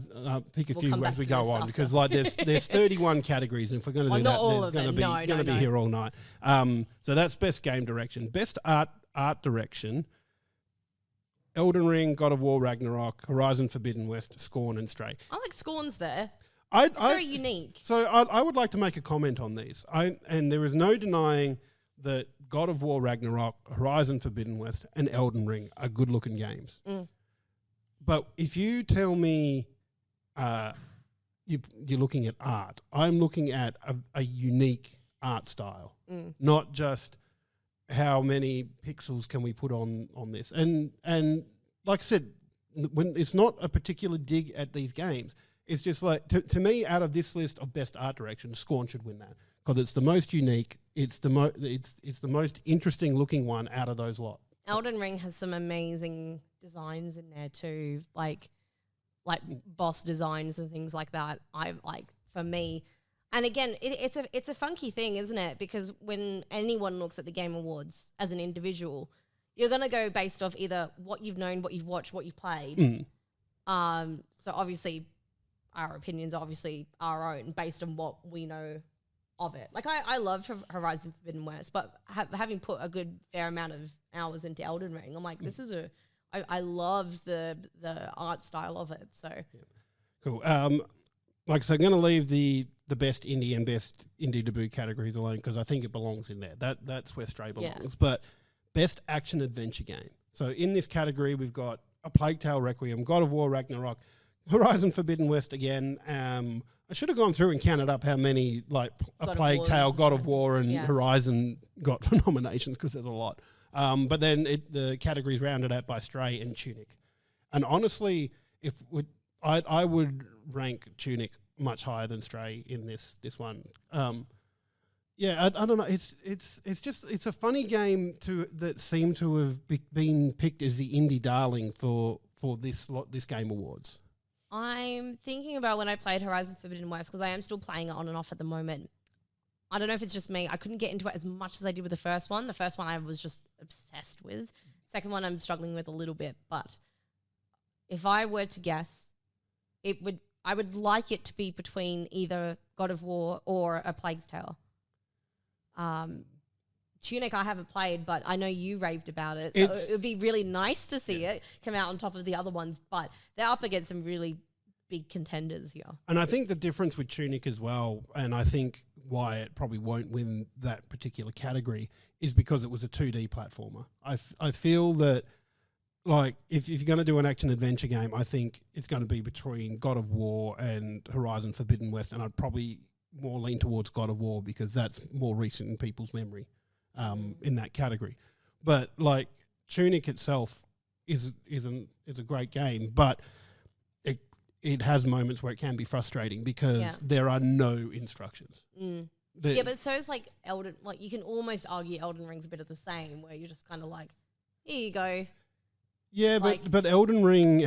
[SPEAKER 1] few as we go on because there's 31 categories, and if we're going to do that, there's going to be here all night. So that's best game direction, best art direction. Elden Ring, God of War, Ragnarok, Horizon Forbidden West, Scorn, and Stray.
[SPEAKER 2] I like Scorn's there. It's very unique.
[SPEAKER 1] So I would like to make a comment on these. And there is no denying that God of War, Ragnarok, Horizon Forbidden West, and Elden Ring are good-looking games. But if you tell me you're looking at art, I'm looking at a unique art style, not just how many pixels can we put on this. And like I said, when it's not a particular dig at these games, it's just like, to me, out of this list of best art direction, Scorn should win that because it's the most unique. It's the most interesting looking one out of those lot.
[SPEAKER 2] Elden Ring has some amazing designs in there too, like boss designs and things like that. For me. And again, it's a funky thing, isn't it? Because when anyone looks at the Game Awards as an individual, you're going to go based off either what you've known, what you've watched, what you've played. So obviously, our opinions are obviously our own based on what we know of it. Like I loved Horizon Forbidden West, but having put a good fair amount of hours into Elden Ring, I'm like, this is I love the art style of it. So
[SPEAKER 1] cool. Like I said, I'm going to leave the best indie and best indie debut categories alone because I think it belongs in there. That's where Stray belongs. Yeah. But best action adventure game. So in this category, we've got A Plague Tale Requiem, God of War Ragnarok, Horizon Forbidden West again. I should have gone through and counted up how many A Plague Tale, God of War, and Horizon got for nominations because there's a lot. But then the categories rounded out by Stray and Tunic. And honestly, if I would rank Tunic much higher than Stray in this one. I don't know. It's a funny game that seemed to have been picked as the indie darling for this Game Awards.
[SPEAKER 2] I'm thinking about when I played Horizon Forbidden West, because I am still playing it on and off at the moment. I don't know if it's just me. I couldn't get into it as much as I did with the first one. The first one I was just obsessed with. Second one I'm struggling with a little bit. But if I were to guess, I would like it to be between either God of War or A Plague's Tale. Tunic I haven't played, but I know you raved about it. So it would be really nice to see it come out on top of the other ones, but they're up against some really big contenders here.
[SPEAKER 1] And I think the difference with Tunic as well, and I think why it probably won't win that particular category, is because it was a 2D platformer. I feel that, like, if you're going to do an action-adventure game, I think it's going to be between God of War and Horizon Forbidden West, and I'd probably more lean towards God of War because that's more recent in people's memory. In that category, but like Tunic itself is a great game, but it has moments where it can be frustrating because there are no instructions.
[SPEAKER 2] But so is like Elden. Like you can almost argue Elden Ring's a bit of the same, where you're just kind of like, here you go.
[SPEAKER 1] Yeah, like, but Elden Ring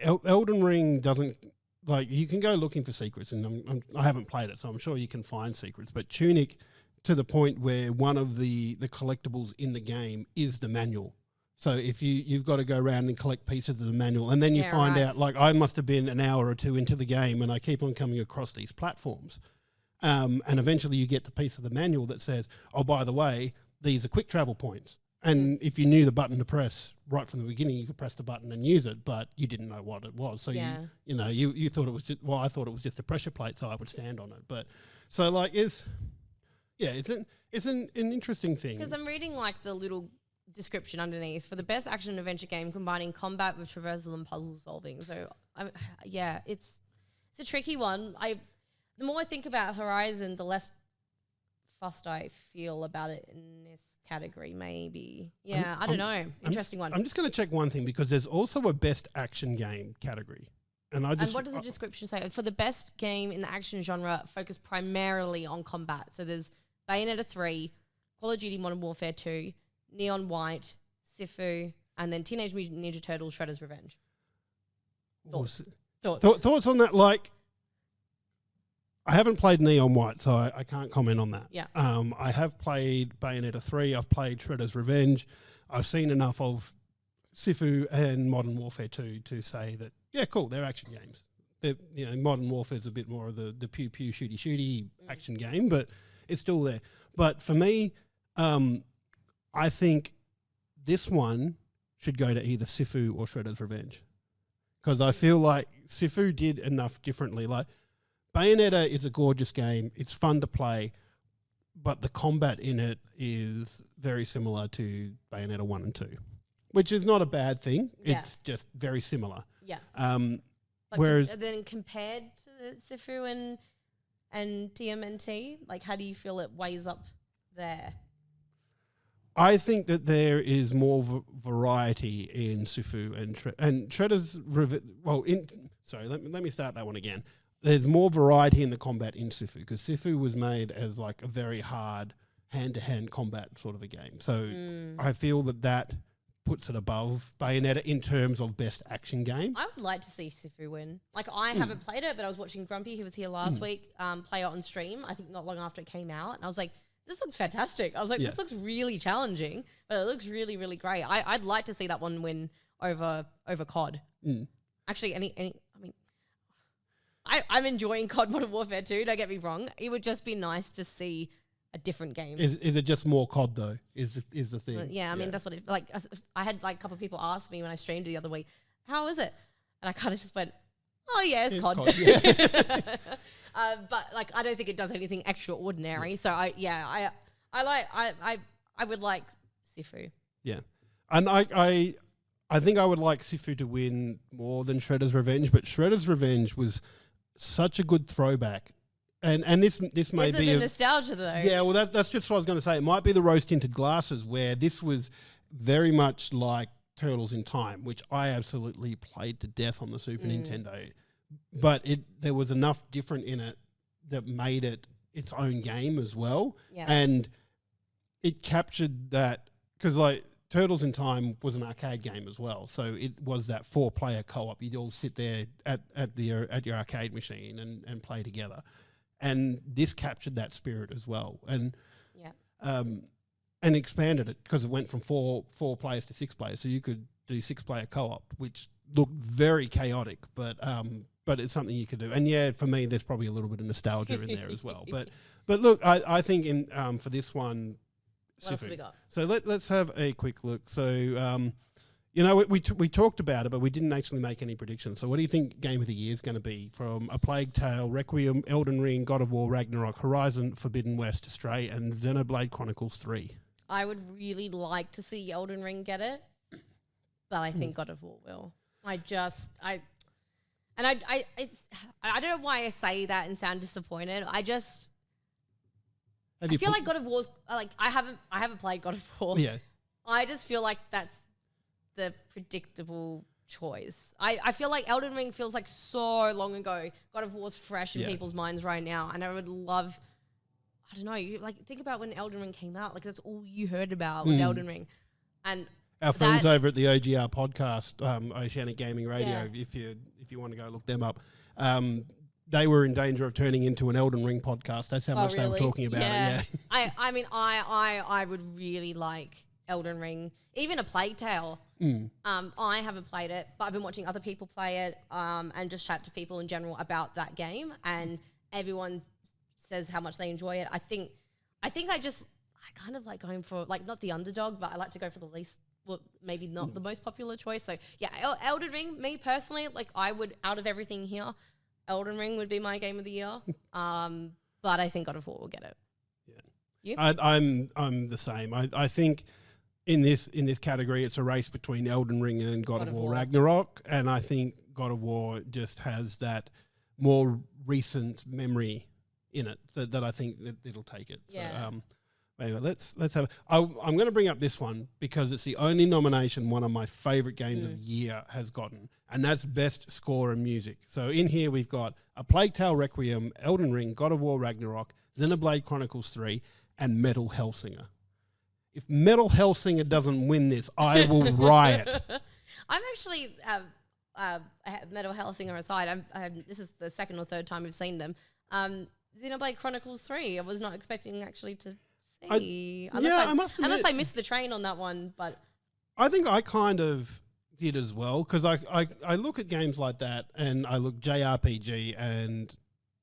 [SPEAKER 1] Elden Ring doesn't. Like, you can go looking for secrets, and I haven't played it, so I'm sure you can find secrets. But Tunic, to the point where one of the collectibles in the game is the manual. So if you've got to go around and collect pieces of the manual, and then you find out, like, I must have been an hour or two into the game, and I keep on coming across these platforms. And eventually you get the piece of the manual that says, oh, by the way, these are quick travel points. And if you knew the button to press right from the beginning, you could press the button and use it, but you didn't know what it was. So you thought it was just, I thought it was just a pressure plate, so I would stand on it. But so like it's an interesting thing.
[SPEAKER 2] Because I'm reading like the little description underneath for the best action adventure game combining combat with traversal and puzzle solving. So it's a tricky one. The more I think about Horizon, the less fussed I feel about it in this category, maybe. Yeah, I don't know. Interesting one.
[SPEAKER 1] I'm just going to check one thing, because there's also a best action game category. And what
[SPEAKER 2] does the description say? For the best game in the action genre, focused primarily on combat. So there's Bayonetta 3, Call of Duty Modern Warfare 2, Neon White, Sifu, and then Teenage Mutant Ninja Turtles Shredder's Revenge. Thoughts
[SPEAKER 1] on that? Like, I haven't played Neon White, so I can't comment on that.
[SPEAKER 2] Yeah.
[SPEAKER 1] I have played Bayonetta 3. I've played Shredder's Revenge. I've seen enough of Sifu and Modern Warfare 2 to say that, yeah, cool, they're action games. Modern Warfare is a bit more of the pew-pew, shooty action game, but it's still there. But for me, I think this one should go to either Sifu or Shredder's Revenge, because I feel like Sifu did enough differently. Like, Bayonetta is a gorgeous game. It's fun to play, but the combat in it is very similar to Bayonetta 1 and 2, which is not a bad thing. Yeah. It's just very similar.
[SPEAKER 2] Yeah.
[SPEAKER 1] Whereas
[SPEAKER 2] then compared to Sifu and TMNT, like, how do you feel it weighs up there?
[SPEAKER 1] I think that there is more variety in Sifu and Shredder's Revenge. Well, let me start that one again. There's more variety in the combat in Sifu, because Sifu was made as like a very hard hand-to-hand combat sort of a game. So I feel that puts it above Bayonetta in terms of best action game.
[SPEAKER 2] I would like to see Sifu win. Like, I haven't played it, but I was watching Grumpy, who was here last week, play it on stream, I think not long after it came out. And I was like, this looks fantastic. I was like, this looks really challenging, but it looks really, really great. I'd like to see that one win over COD. Actually, I'm enjoying COD Modern Warfare 2, don't get me wrong. It would just be nice to see a different game.
[SPEAKER 1] Is it just more COD though, is the thing?
[SPEAKER 2] Yeah, I mean, that's what it, like, I had like a couple of people ask me when I streamed the other week, how is it? And I kind of just went, oh yeah, it's COD. But like, I don't think it does anything extraordinary. So I would like Sifu.
[SPEAKER 1] Yeah. And I think I would like Sifu to win more than Shredder's Revenge, but Shredder's Revenge was such a good throwback. And this may be
[SPEAKER 2] the nostalgia though.
[SPEAKER 1] Yeah, well that's just what I was going to say. It might be the rose tinted glasses, where this was very much like Turtles in Time, which I absolutely played to death on the Super Nintendo. But there was enough different in it that made it its own game as well.
[SPEAKER 2] Yeah.
[SPEAKER 1] And it captured that, because like Turtles in Time was an arcade game as well. So it was that 4-player co-op. You'd all sit there at your arcade machine and play together. And this captured that spirit as well. And and expanded it, because it went from four players to 6 players. So you could do 6-player co-op, which looked very chaotic, but it's something you could do. And yeah, for me, there's probably a little bit of nostalgia in there as well. But look, I think in for this one,
[SPEAKER 2] what else have we got?
[SPEAKER 1] So let's have a quick look. So we talked about it, but we didn't actually make any predictions. So what do you think Game of the Year is going to be from A Plague Tale, Requiem, Elden Ring, God of War, Ragnarok, Horizon, Forbidden West, Stray, and Xenoblade Chronicles 3?
[SPEAKER 2] I would really like to see Elden Ring get it, but I think God of War will. I don't know why I say that and sound disappointed. I feel like God of War's like I haven't played God of War.
[SPEAKER 1] Yeah.
[SPEAKER 2] I just feel like that's the predictable choice. I feel like Elden Ring feels like so long ago. God of War's fresh in people's minds right now, and I would love. I don't know. Think about when Elden Ring came out. Like that's all you heard about was Elden Ring, and
[SPEAKER 1] our friends over at the OGR podcast, Oceanic Gaming Radio. If you want to go look them up, they were in danger of turning into an Elden Ring podcast. That's how much they were talking about it. Yeah.
[SPEAKER 2] I mean, I would really like Elden Ring, even A Plague Tale. I haven't played it, but I've been watching other people play it, and just chat to people in general about that game, and everyone says how much they enjoy it. I think I kind of like going for like not the underdog, but I like to go for the least, well, maybe not the most popular choice. So yeah, Elden Ring, me personally, like I would, out of everything here, Elden Ring would be my Game of the Year. But I think God of War will get it. Yeah.
[SPEAKER 1] You? I'm the same. I think in this category, it's a race between Elden Ring and God of War Ragnarok, and I think God of War just has that more recent memory in it that I think that it'll take it.
[SPEAKER 2] Yeah.
[SPEAKER 1] So, anyway, let's have. I'm going to bring up this one because it's the only nomination one of my favorite games of the year has gotten, and that's Best Score and Music. So in here we've got A Plague Tale Requiem, Elden Ring, God of War Ragnarok, Xenoblade Chronicles 3, and Metal Hellsinger. If Metal Hellsinger doesn't win this, I will riot.
[SPEAKER 2] I'm actually Metal Hellsinger aside. This is the second or third time we've seen them. Xenoblade Chronicles 3. I was not expecting actually to see.
[SPEAKER 1] I must admit,
[SPEAKER 2] unless I missed the train on that one, but
[SPEAKER 1] I think I kind of did as well, because I look at games like that and I look JRPG and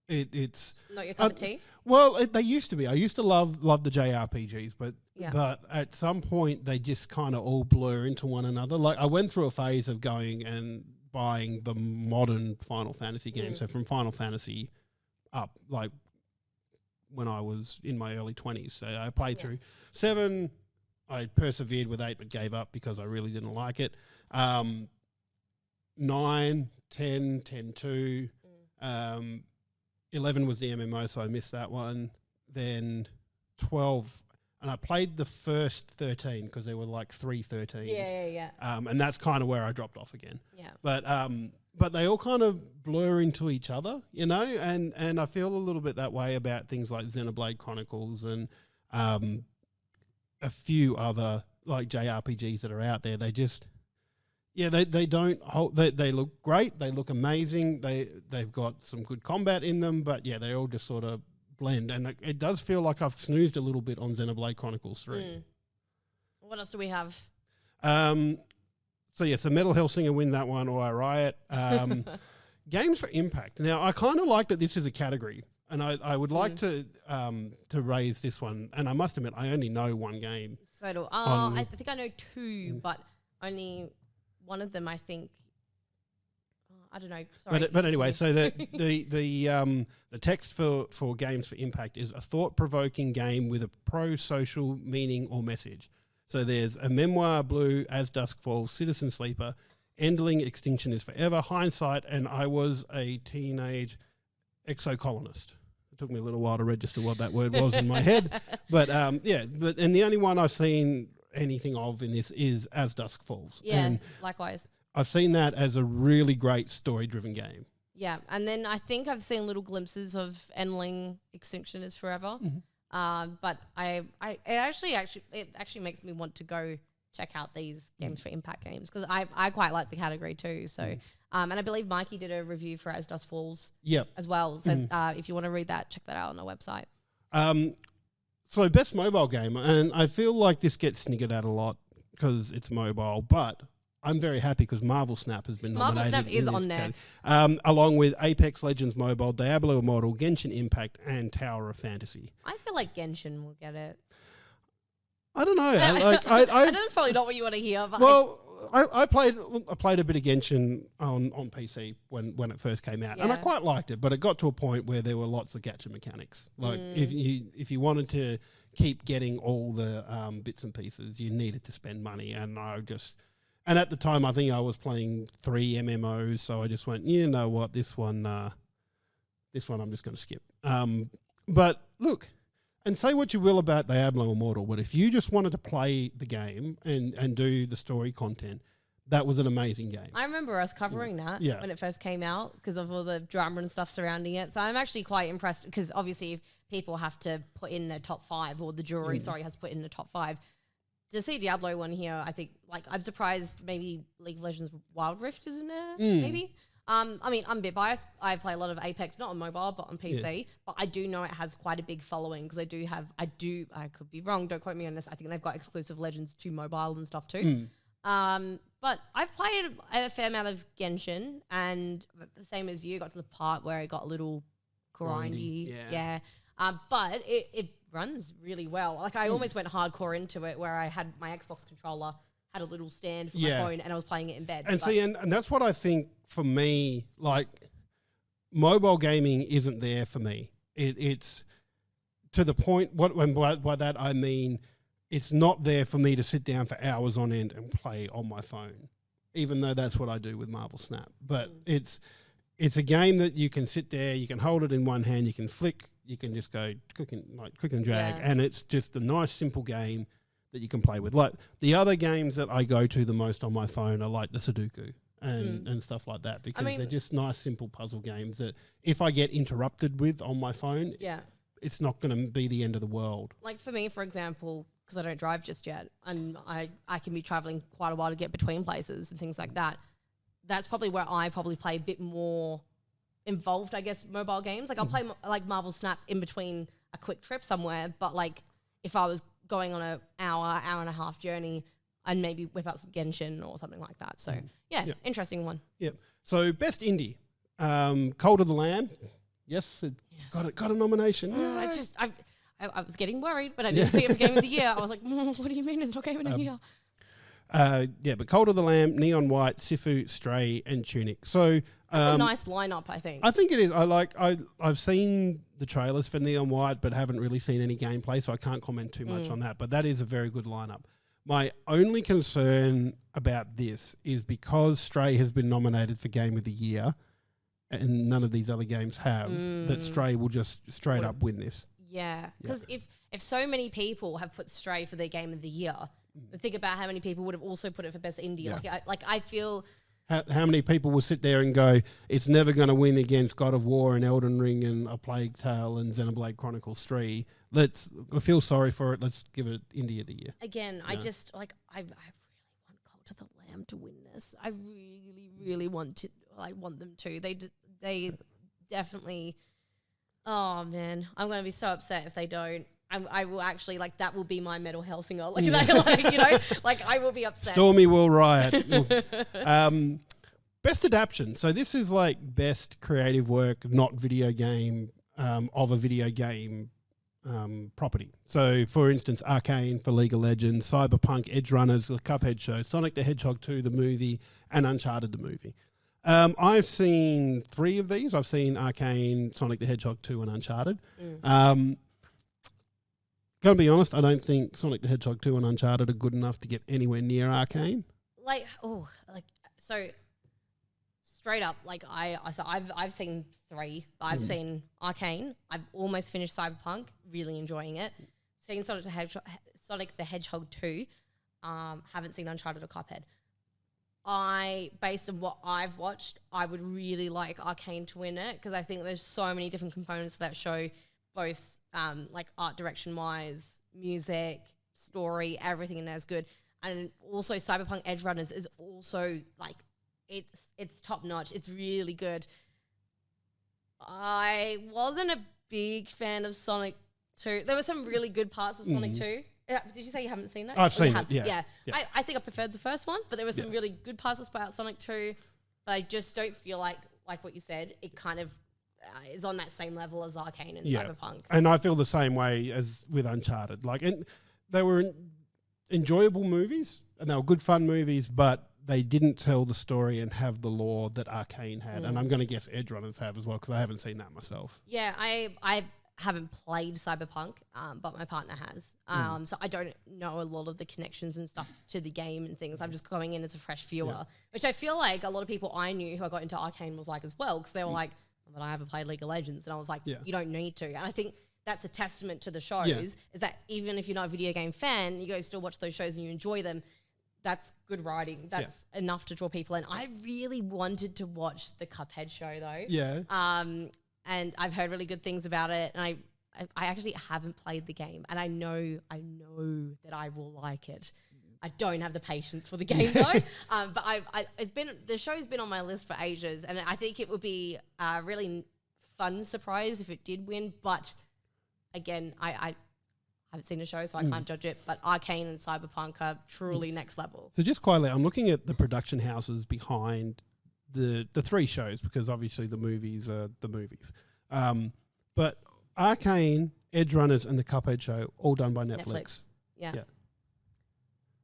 [SPEAKER 1] it's
[SPEAKER 2] not your cup of tea.
[SPEAKER 1] Well, they used to be. I used to love the JRPGs, but at some point they just kind of all blur into one another. Like I went through a phase of going and buying the modern Final Fantasy games. So from Final Fantasy up, like when I was in my early 20s. So I played through 7. I persevered with 8 but gave up because I really didn't like it. 9, 10, 10-2. 11 was the MMO, so I missed that one. Then 12, and I played the first 13 because there were like 3 13s.
[SPEAKER 2] Yeah.
[SPEAKER 1] And that's kind of where I dropped off again.
[SPEAKER 2] Yeah.
[SPEAKER 1] But they all kind of blur into each other, you know, and I feel a little bit that way about things like Xenoblade Chronicles and a few other like JRPGs that are out there. They just, they don't hold. They look great. They look amazing. They've got some good combat in them, but they all just sort of blend. And it does feel like I've snoozed a little bit on Xenoblade Chronicles 3.
[SPEAKER 2] What else do we have?
[SPEAKER 1] So Metal Hellsinger win that one, or I riot. Games for Impact. Now, I kind of like that this is a category, and I would like to raise this one. And I must admit, I only know one game.
[SPEAKER 2] So do I think I know 2, but only one of them, I think. I don't know. Sorry.
[SPEAKER 1] But anyway, so the text for Games for Impact is a thought-provoking game with a pro-social meaning or message. So there's A Memoir, Blue, As Dusk Falls, Citizen Sleeper, Endling, Extinction is Forever, Hindsight, and I Was a Teenage Exocolonist. It took me a little while to register what that word was in my head. But and the only one I've seen anything of in this is As Dusk Falls.
[SPEAKER 2] Yeah,
[SPEAKER 1] And
[SPEAKER 2] likewise.
[SPEAKER 1] I've seen that as a really great story-driven game.
[SPEAKER 2] Yeah, and then I think I've seen little glimpses of Endling Extinction is Forever. But it actually makes me want to go check out these games for Impact Games because I quite like the category too. So, and I believe Mikey did a review for As Dusk Falls as well. So if you want to read that, check that out on our website.
[SPEAKER 1] So best mobile game, and I feel like this gets sniggered at a lot because it's mobile, but I'm very happy because Marvel Snap has been nominated.
[SPEAKER 2] Marvel Snap is on there.
[SPEAKER 1] Along with Apex Legends Mobile, Diablo Immortal, Genshin Impact, and Tower of Fantasy.
[SPEAKER 2] I feel like Genshin will get it.
[SPEAKER 1] I don't know. I
[SPEAKER 2] know that's probably not what you want to hear. But
[SPEAKER 1] I played a bit of Genshin on PC when it first came out, and I quite liked it. But it got to a point where there were lots of gacha mechanics. Like if you wanted to keep getting all the bits and pieces, you needed to spend money, and And at the time, I think I was playing 3 MMOs, so I just went, you know what, this one I'm just going to skip. But look, and say what you will about Diablo Immortal, but if you just wanted to play the game and do the story content, that was an amazing game.
[SPEAKER 2] I remember us covering that when it first came out because of all the drama and stuff surrounding it. So I'm actually quite impressed because obviously if people have to put in their top 5 or the jury, has to put in the top 5. To see Diablo one here, I think, I'm surprised maybe League of Legends Wild Rift isn't there, maybe. I mean, I'm a bit biased. I play a lot of Apex, not on mobile, but on PC. But I do know it has quite a big following because I could be wrong, don't quote me on this. I think they've got exclusive Legends to mobile and stuff too. But I've played a fair amount of Genshin, and the same as you, got to the part where it got a little grindy. But it runs really well. Like I almost went hardcore into it where I had my Xbox controller, had a little stand for my phone, and I was playing it in bed.
[SPEAKER 1] And and that's what I think for me, like mobile gaming isn't there for me. It's to the point, by that I mean it's not there for me to sit down for hours on end and play on my phone, even though that's what I do with Marvel Snap. But it's a game that you can sit there, you can hold it in one hand, you can flick, you can just go click and drag, and it's just a nice, simple game that you can play with. Like the other games that I go to the most on my phone are like the Sudoku and stuff like that because they're just nice, simple puzzle games that if I get interrupted with on my phone, it's not going to be the end of the world. Like
[SPEAKER 2] for me, for example, because I don't drive just yet, and I can be traveling quite a while to get between places and things like that. That's probably where I probably play a bit more involved, I guess, mobile games. Like I'll play like Marvel Snap in between a quick trip somewhere, but like if I was going on an hour and a half journey and maybe whip out some Genshin or something like that. So interesting one. Yep.
[SPEAKER 1] So best indie, Cult of the Lamb. Yes. Got a nomination.
[SPEAKER 2] I was getting worried when I didn't see it for Game of the Year. I was like, what do you mean it's not Game of the Year?
[SPEAKER 1] But Cult of the Lamb, Neon White, Sifu, Stray, and Tunic. So
[SPEAKER 2] it's a nice lineup, I think.
[SPEAKER 1] I think it is. I've seen the trailers for Neon White, but haven't really seen any gameplay, so I can't comment too much on that. But that is a very good lineup. My only concern about this is because Stray has been nominated for Game of the Year, and none of these other games have, that Stray will just straight up win this.
[SPEAKER 2] Yeah, because if so many people have put Stray for their Game of the Year, think about how many people would have also put it for Best Indie. Yeah. I feel...
[SPEAKER 1] How many people will sit there and go, it's never going to win against God of War and Elden Ring and A Plague Tale and Xenoblade Chronicles 3. I feel sorry for it. Let's give it Indie of the Year.
[SPEAKER 2] Again, I just, I really want Cult of the Lamb to win this. I really, really want them to. They definitely... Oh, man. I'm going to be so upset if they don't. I will actually, that will be my Metal Hellsinger. I will be upset.
[SPEAKER 1] Stormie will riot. Best adaptation. So this is best creative work, not video game, of a video game property. So, for instance, Arcane for League of Legends, Cyberpunk, Edge Runners, The Cuphead Show, Sonic the Hedgehog 2, the movie, and Uncharted the movie. I've seen 3 of these. I've seen Arcane, Sonic the Hedgehog 2, and Uncharted. Gotta be honest, I don't think Sonic the Hedgehog 2 and Uncharted are good enough to get anywhere near Arcane.
[SPEAKER 2] So straight up, I've seen 3. I've seen Arcane. I've almost finished Cyberpunk, really enjoying it. Seen Sonic the Hedgehog 2. haven't seen Uncharted or Cuphead. Based on what I've watched, I would really like Arcane to win it because I think there's so many different components that show both like art direction wise, music, story, everything in there is good. And also Cyberpunk Edge Runners is also like it's top notch. It's really good. I wasn't a big fan of Sonic 2. There were some really good parts of Sonic 2. Did you say you haven't seen it?
[SPEAKER 1] I've seen it, yeah.
[SPEAKER 2] I think I preferred the first one, but there were some really good parts about Sonic 2. But I just don't feel like what you said, it kind of is on that same level as Arcane and Cyberpunk.
[SPEAKER 1] And I feel the same way as with Uncharted. Like, they were enjoyable movies, and they were good fun movies, but they didn't tell the story and have the lore that Arcane had. And I'm going to guess Edge Runners have as well, because I haven't seen that myself.
[SPEAKER 2] Yeah, I haven't played Cyberpunk, but my partner has. So I don't know a lot of the connections and stuff to the game and things. I'm just going in as a fresh viewer, which I feel like a lot of people I knew who I got into Arcane was like as well, because they were like, but I haven't played League of Legends. And I was like, you don't need to. And I think that's a testament to the shows, is that even if you're not a video game fan, you go still watch those shows and you enjoy them. That's good writing. That's enough to draw people in. I really wanted to watch the Cuphead show though.
[SPEAKER 1] Yeah.
[SPEAKER 2] And I've heard really good things about it. And I actually haven't played the game, and I know that I will like it. I don't have the patience for the game though. But the show's been on my list for ages, and I think it would be a really fun surprise if it did win. But again, I haven't seen the show, so I can't judge it. But Arcane and Cyberpunk are truly next level.
[SPEAKER 1] So just quietly, I'm looking at the production houses behind the three shows, because obviously the movies are the movies. But Arcane, Edge Runners, and the Cuphead show, all done by Netflix.
[SPEAKER 2] Yeah.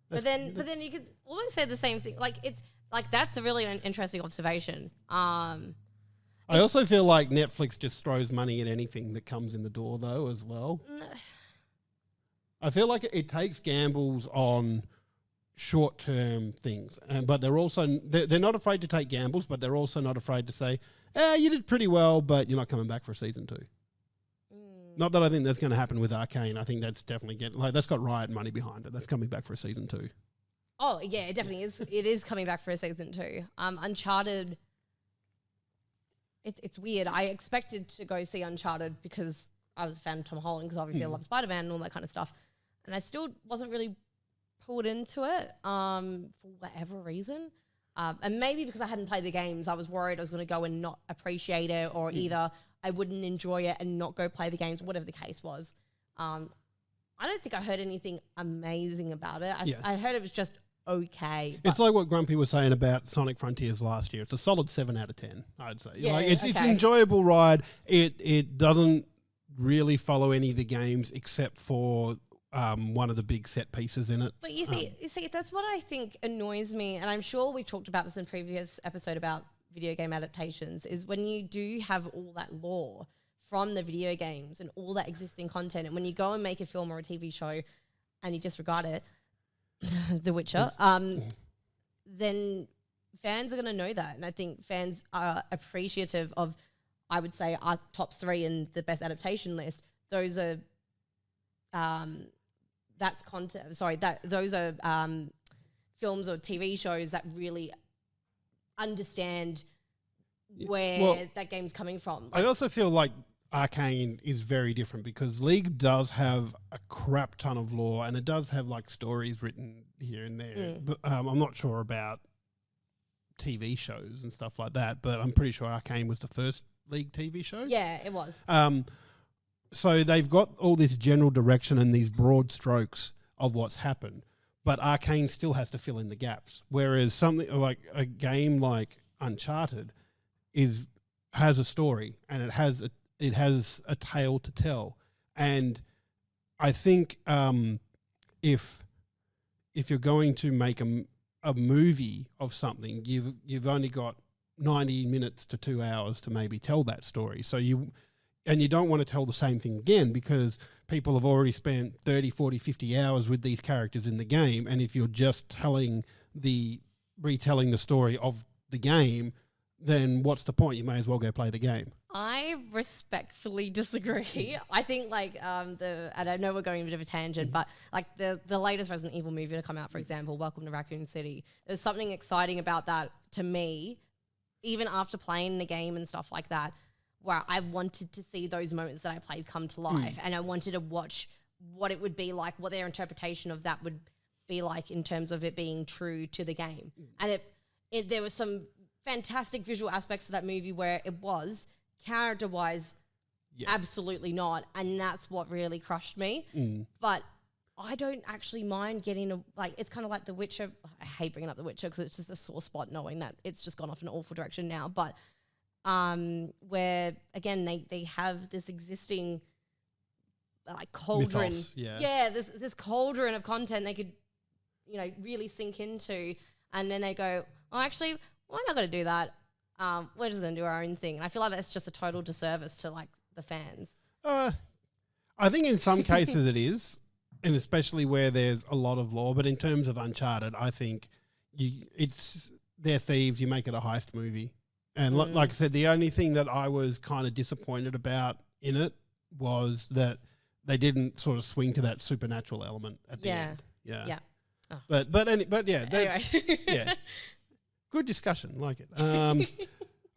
[SPEAKER 2] But then you could almost say the same thing. Like it's like that's a really interesting observation.
[SPEAKER 1] I also feel like Netflix just throws money at anything that comes in the door, though, as well. I feel like it takes gambles on short-term things, but they're not afraid to take gambles, but they're also not afraid to say, you did pretty well, but you're not coming back for season 2. Not that I think that's going to happen with Arcane. I think that's definitely that's got Riot money behind it. That's coming back for a season 2.
[SPEAKER 2] Oh yeah, it definitely is. It is coming back for a season 2. Uncharted. It's weird. I expected to go see Uncharted because I was a fan of Tom Holland, because obviously I love Spider-Man and all that kind of stuff, and I still wasn't really pulled into it for whatever reason. And maybe because I hadn't played the games, I was worried I was going to go and not appreciate it, or either I wouldn't enjoy it and not go play the games, whatever the case was. I don't think I heard anything amazing about it. I heard it was just okay.
[SPEAKER 1] It's like what Grumpy was saying about Sonic Frontiers last year. It's a solid 7 out of 10, I'd say.
[SPEAKER 2] Yeah,
[SPEAKER 1] it's an enjoyable ride. It doesn't really follow any of the games except for one of the big set pieces in it.
[SPEAKER 2] But you see, that's what I think annoys me, and I'm sure we've talked about this in a previous episode about video game adaptations, is when you do have all that lore from the video games and all that existing content, and when you go and make a film or a TV show and you disregard it, The Witcher, then fans are going to know that. And I think fans are appreciative of, I would say, our top 3 in the best adaptation list. Those are that's content. Sorry, those are films or TV shows that really understand where that game's coming from.
[SPEAKER 1] I also feel like Arcane is very different, because League does have a crap ton of lore, and it does have like stories written here and there. But I'm not sure about TV shows and stuff like that, but I'm pretty sure Arcane was the first League TV show.
[SPEAKER 2] Yeah, it was.
[SPEAKER 1] So they've got all this general direction and these broad strokes of what's happened, but Arcane still has to fill in the gaps. Whereas something like a game like Uncharted has a story, and it has a tale to tell. And I think if you're going to make a movie of something, you've only got 90 minutes to 2 hours to maybe tell that story. So you don't want to tell the same thing again, because people have already spent 30, 40, 50 hours with these characters in the game. And if you're just retelling the story of the game, then what's the point? You may as well go play the game.
[SPEAKER 2] I respectfully disagree. I think like and I know we're going a bit of a tangent, but like the latest Resident Evil movie to come out, for example, Welcome to Raccoon City. There's something exciting about that to me, even after playing the game and stuff like that, where I wanted to see those moments that I played come to life, and I wanted to watch what it would be like, what their interpretation of that would be like in terms of it being true to the game. And there was some fantastic visual aspects of that movie where it was character-wise, absolutely not, and that's what really crushed me. But I don't actually mind getting it's kind of like The Witcher. I hate bringing up The Witcher because it's just a sore spot knowing that it's just gone off in an awful direction now. But where again they have this existing like cauldron,
[SPEAKER 1] mythos,
[SPEAKER 2] this cauldron of content they could really sink into, and then they go, oh, actually, we're not going to do that. We're just going to do our own thing. And I feel like that's just a total disservice to like the fans.
[SPEAKER 1] I think in some cases it is, and especially where there's a lot of lore. But in terms of Uncharted, I think they're thieves. You make it a heist movie, and like I said, the only thing that I was kind of disappointed about in it was that they didn't sort of swing to that supernatural element at the end. Yeah. Oh. But yeah, that's yeah. Good discussion, like it.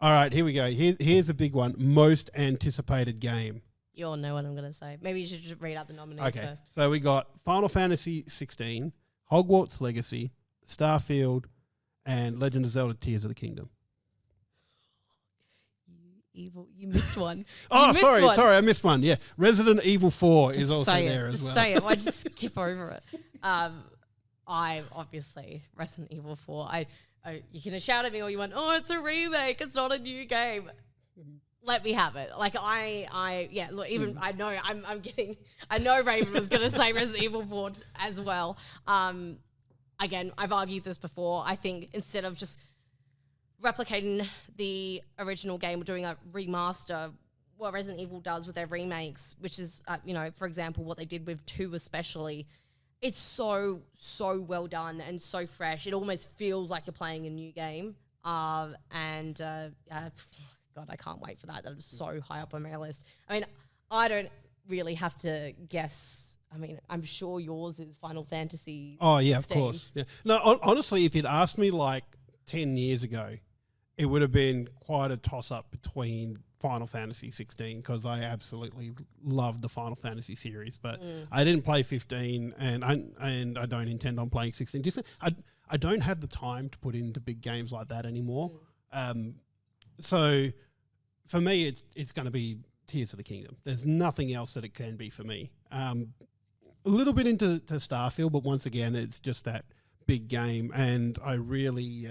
[SPEAKER 1] All right, here we go. Here's a big one. Most anticipated game.
[SPEAKER 2] You all know what I'm going to say. Maybe you should just read out the nominees first.
[SPEAKER 1] So we got Final Fantasy 16, Hogwarts Legacy, Starfield, and Legend of Zelda Tears of the Kingdom.
[SPEAKER 2] You missed one.
[SPEAKER 1] Sorry, I missed one. Yeah, Resident Evil 4 is also there as well.
[SPEAKER 2] Just say it. Why just skip over it? I obviously Resident Evil 4. You can shout at me all you want. Oh, it's a remake. It's not a new game. Let me have it. Like look, even I know I know Raven was going to say Resident Evil 4 as well. Again, I've argued this before. I think instead of just replicating the original game or doing a remaster, what Resident Evil does with their remakes, which is, for example, what they did with 2 especially, it's so well done and so fresh. It almost feels like you're playing a new game. God, I can't wait for that. That is so high up on my list. I mean, I don't really have to guess. I mean, I'm sure yours is Final Fantasy.
[SPEAKER 1] Oh, yeah, 16. Of course. Yeah. No, honestly, if you'd asked me like 10 years ago, it would have been quite a toss-up between Final Fantasy 16 because I absolutely loved the Final Fantasy series, but I didn't play 15 and I don't intend on playing 16. Just I don't have the time to put into big games like that anymore. So for me, it's going to be Tears of the Kingdom. There's nothing else that it can be for me. A little bit into Starfield, but once again, it's just that big game, and I really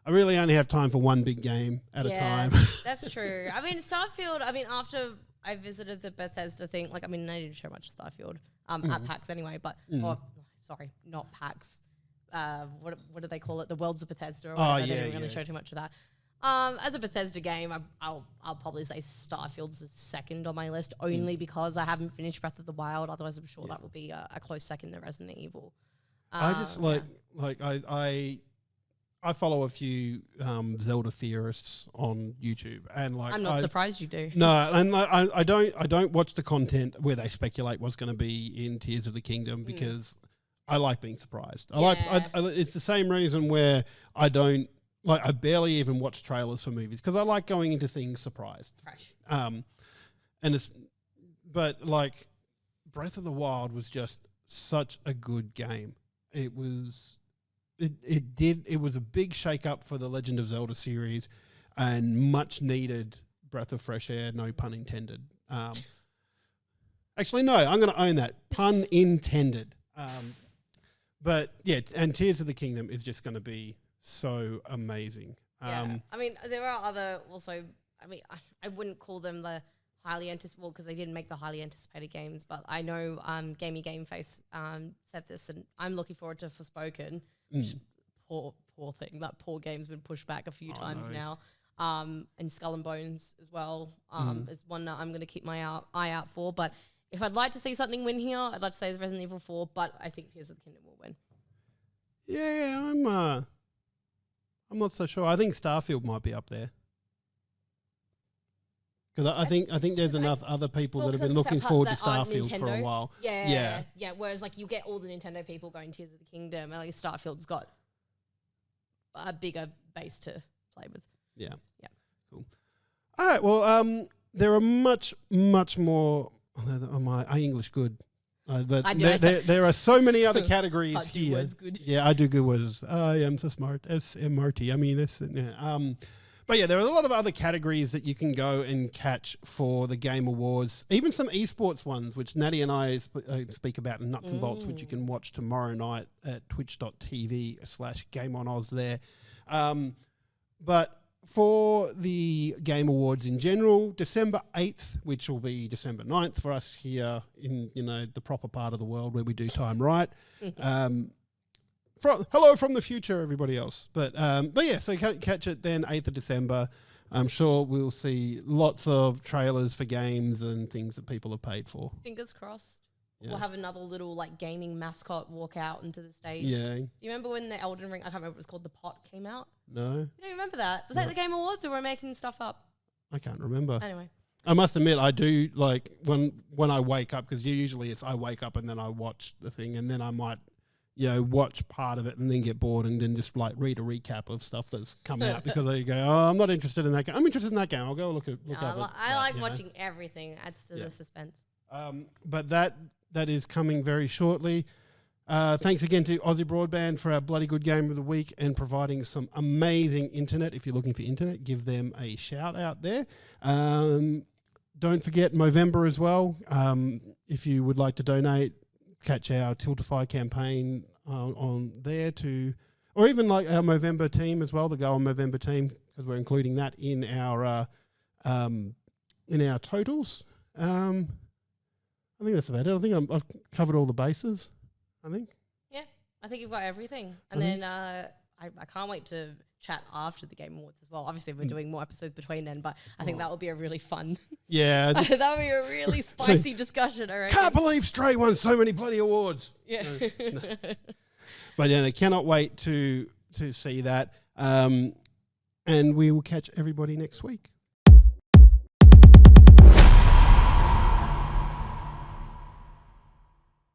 [SPEAKER 1] only have time for one big game at a time.
[SPEAKER 2] That's true. I mean, Starfield, after I visited the Bethesda thing, I didn't show much of Starfield at PAX anyway, but, not PAX. What do they call it? The Worlds of Bethesda or whatever. I didn't really show too much of that. As a Bethesda game, I'll probably say Starfield's the second on my list, only because I haven't finished Breath of the Wild. Otherwise, I'm sure that will be a close second to Resident Evil.
[SPEAKER 1] I just I follow a few Zelda theorists on YouTube, and
[SPEAKER 2] I'm not surprised you do.
[SPEAKER 1] No, and I don't watch the content where they speculate what's going to be in Tears of the Kingdom because I like being surprised. It's the same reason where I don't. I barely even watch trailers for movies because I like going into things surprised.
[SPEAKER 2] Fresh.
[SPEAKER 1] But Breath of the Wild was just such a good game. It was a big shake up for the Legend of Zelda series and much needed breath of fresh air, no pun intended. Actually, no, I'm going to own that. Pun intended. But yeah, and Tears of the Kingdom is just going to be so amazing.
[SPEAKER 2] There are other also. I wouldn't call them the highly anticipated because they didn't make the highly anticipated games. But I know Gamey Gameface said this, and I'm looking forward to Forspoken. Poor thing. That poor game's been pushed back a few times now. And Skull and Bones as well is one that I'm going to keep my eye out for. But if I'd like to see something win here, I'd like to say Resident Evil 4. But I think Tears of the Kingdom will win.
[SPEAKER 1] Yeah, I'm not so sure. I think Starfield might be up there. Because I think there's enough other people that have been looking forward to Starfield for a while.
[SPEAKER 2] Yeah. Whereas like you get all the Nintendo people going Tears of the Kingdom, at least Starfield's got a bigger base to play with.
[SPEAKER 1] Yeah. Cool. All right. Well, there are much more. Are English good? But there are so many other categories here.
[SPEAKER 2] Words good.
[SPEAKER 1] Yeah, I do good words. I am so smart. SMRT. I mean, but yeah, there are a lot of other categories that you can go and catch for the Game Awards. Even some esports ones, which Natty and I speak about in Nuts and Bolts, which you can watch tomorrow night at twitch.tv/GameOnOz there. But for the Game Awards in general, December 8th, which will be December 9th for us here in, the proper part of the world where we do time right. Hello from the future, everybody else. But yeah, so catch it then, 8th of December. I'm sure we'll see lots of trailers for games and things that people have paid for.
[SPEAKER 2] Fingers crossed.
[SPEAKER 1] Yeah.
[SPEAKER 2] We'll have another little gaming mascot walk out into the stage.
[SPEAKER 1] Yeah.
[SPEAKER 2] Do you remember when the Elden Ring, I can't remember what it was called, the pot came out?
[SPEAKER 1] No.
[SPEAKER 2] You don't remember that? Was that the Game Awards or were we making stuff up?
[SPEAKER 1] I can't remember.
[SPEAKER 2] Anyway.
[SPEAKER 1] I must admit, I do when I wake up, because usually I wake up and then I watch the thing, and then I might watch part of it and then get bored and then just read a recap of stuff that's come out because I go, I'm not interested in that game. I'm interested in that game. I'll go look up it.
[SPEAKER 2] I like watching everything. Adds to the suspense.
[SPEAKER 1] But that is coming very shortly. Thanks again to Aussie Broadband for our bloody good game of the week and providing some amazing internet. If you're looking for internet, give them a shout out there. Don't forget Movember as well. If you would like to donate, catch our Tiltify campaign on there or even our Movember team as well, the Go on Movember team, because we're including that in our totals. I think that's about it. I think I've covered all the bases. I think.
[SPEAKER 2] Yeah, I think you've got everything. And then I can't wait to chat after the Game Awards as well. Obviously, we're doing more episodes between then, but I think that will be a really fun.
[SPEAKER 1] Yeah.
[SPEAKER 2] that will be a really spicy discussion, I reckon.
[SPEAKER 1] Can't believe Stray won so many bloody awards.
[SPEAKER 2] Yeah.
[SPEAKER 1] No. But yeah, I cannot wait to see that. And we will catch everybody next week.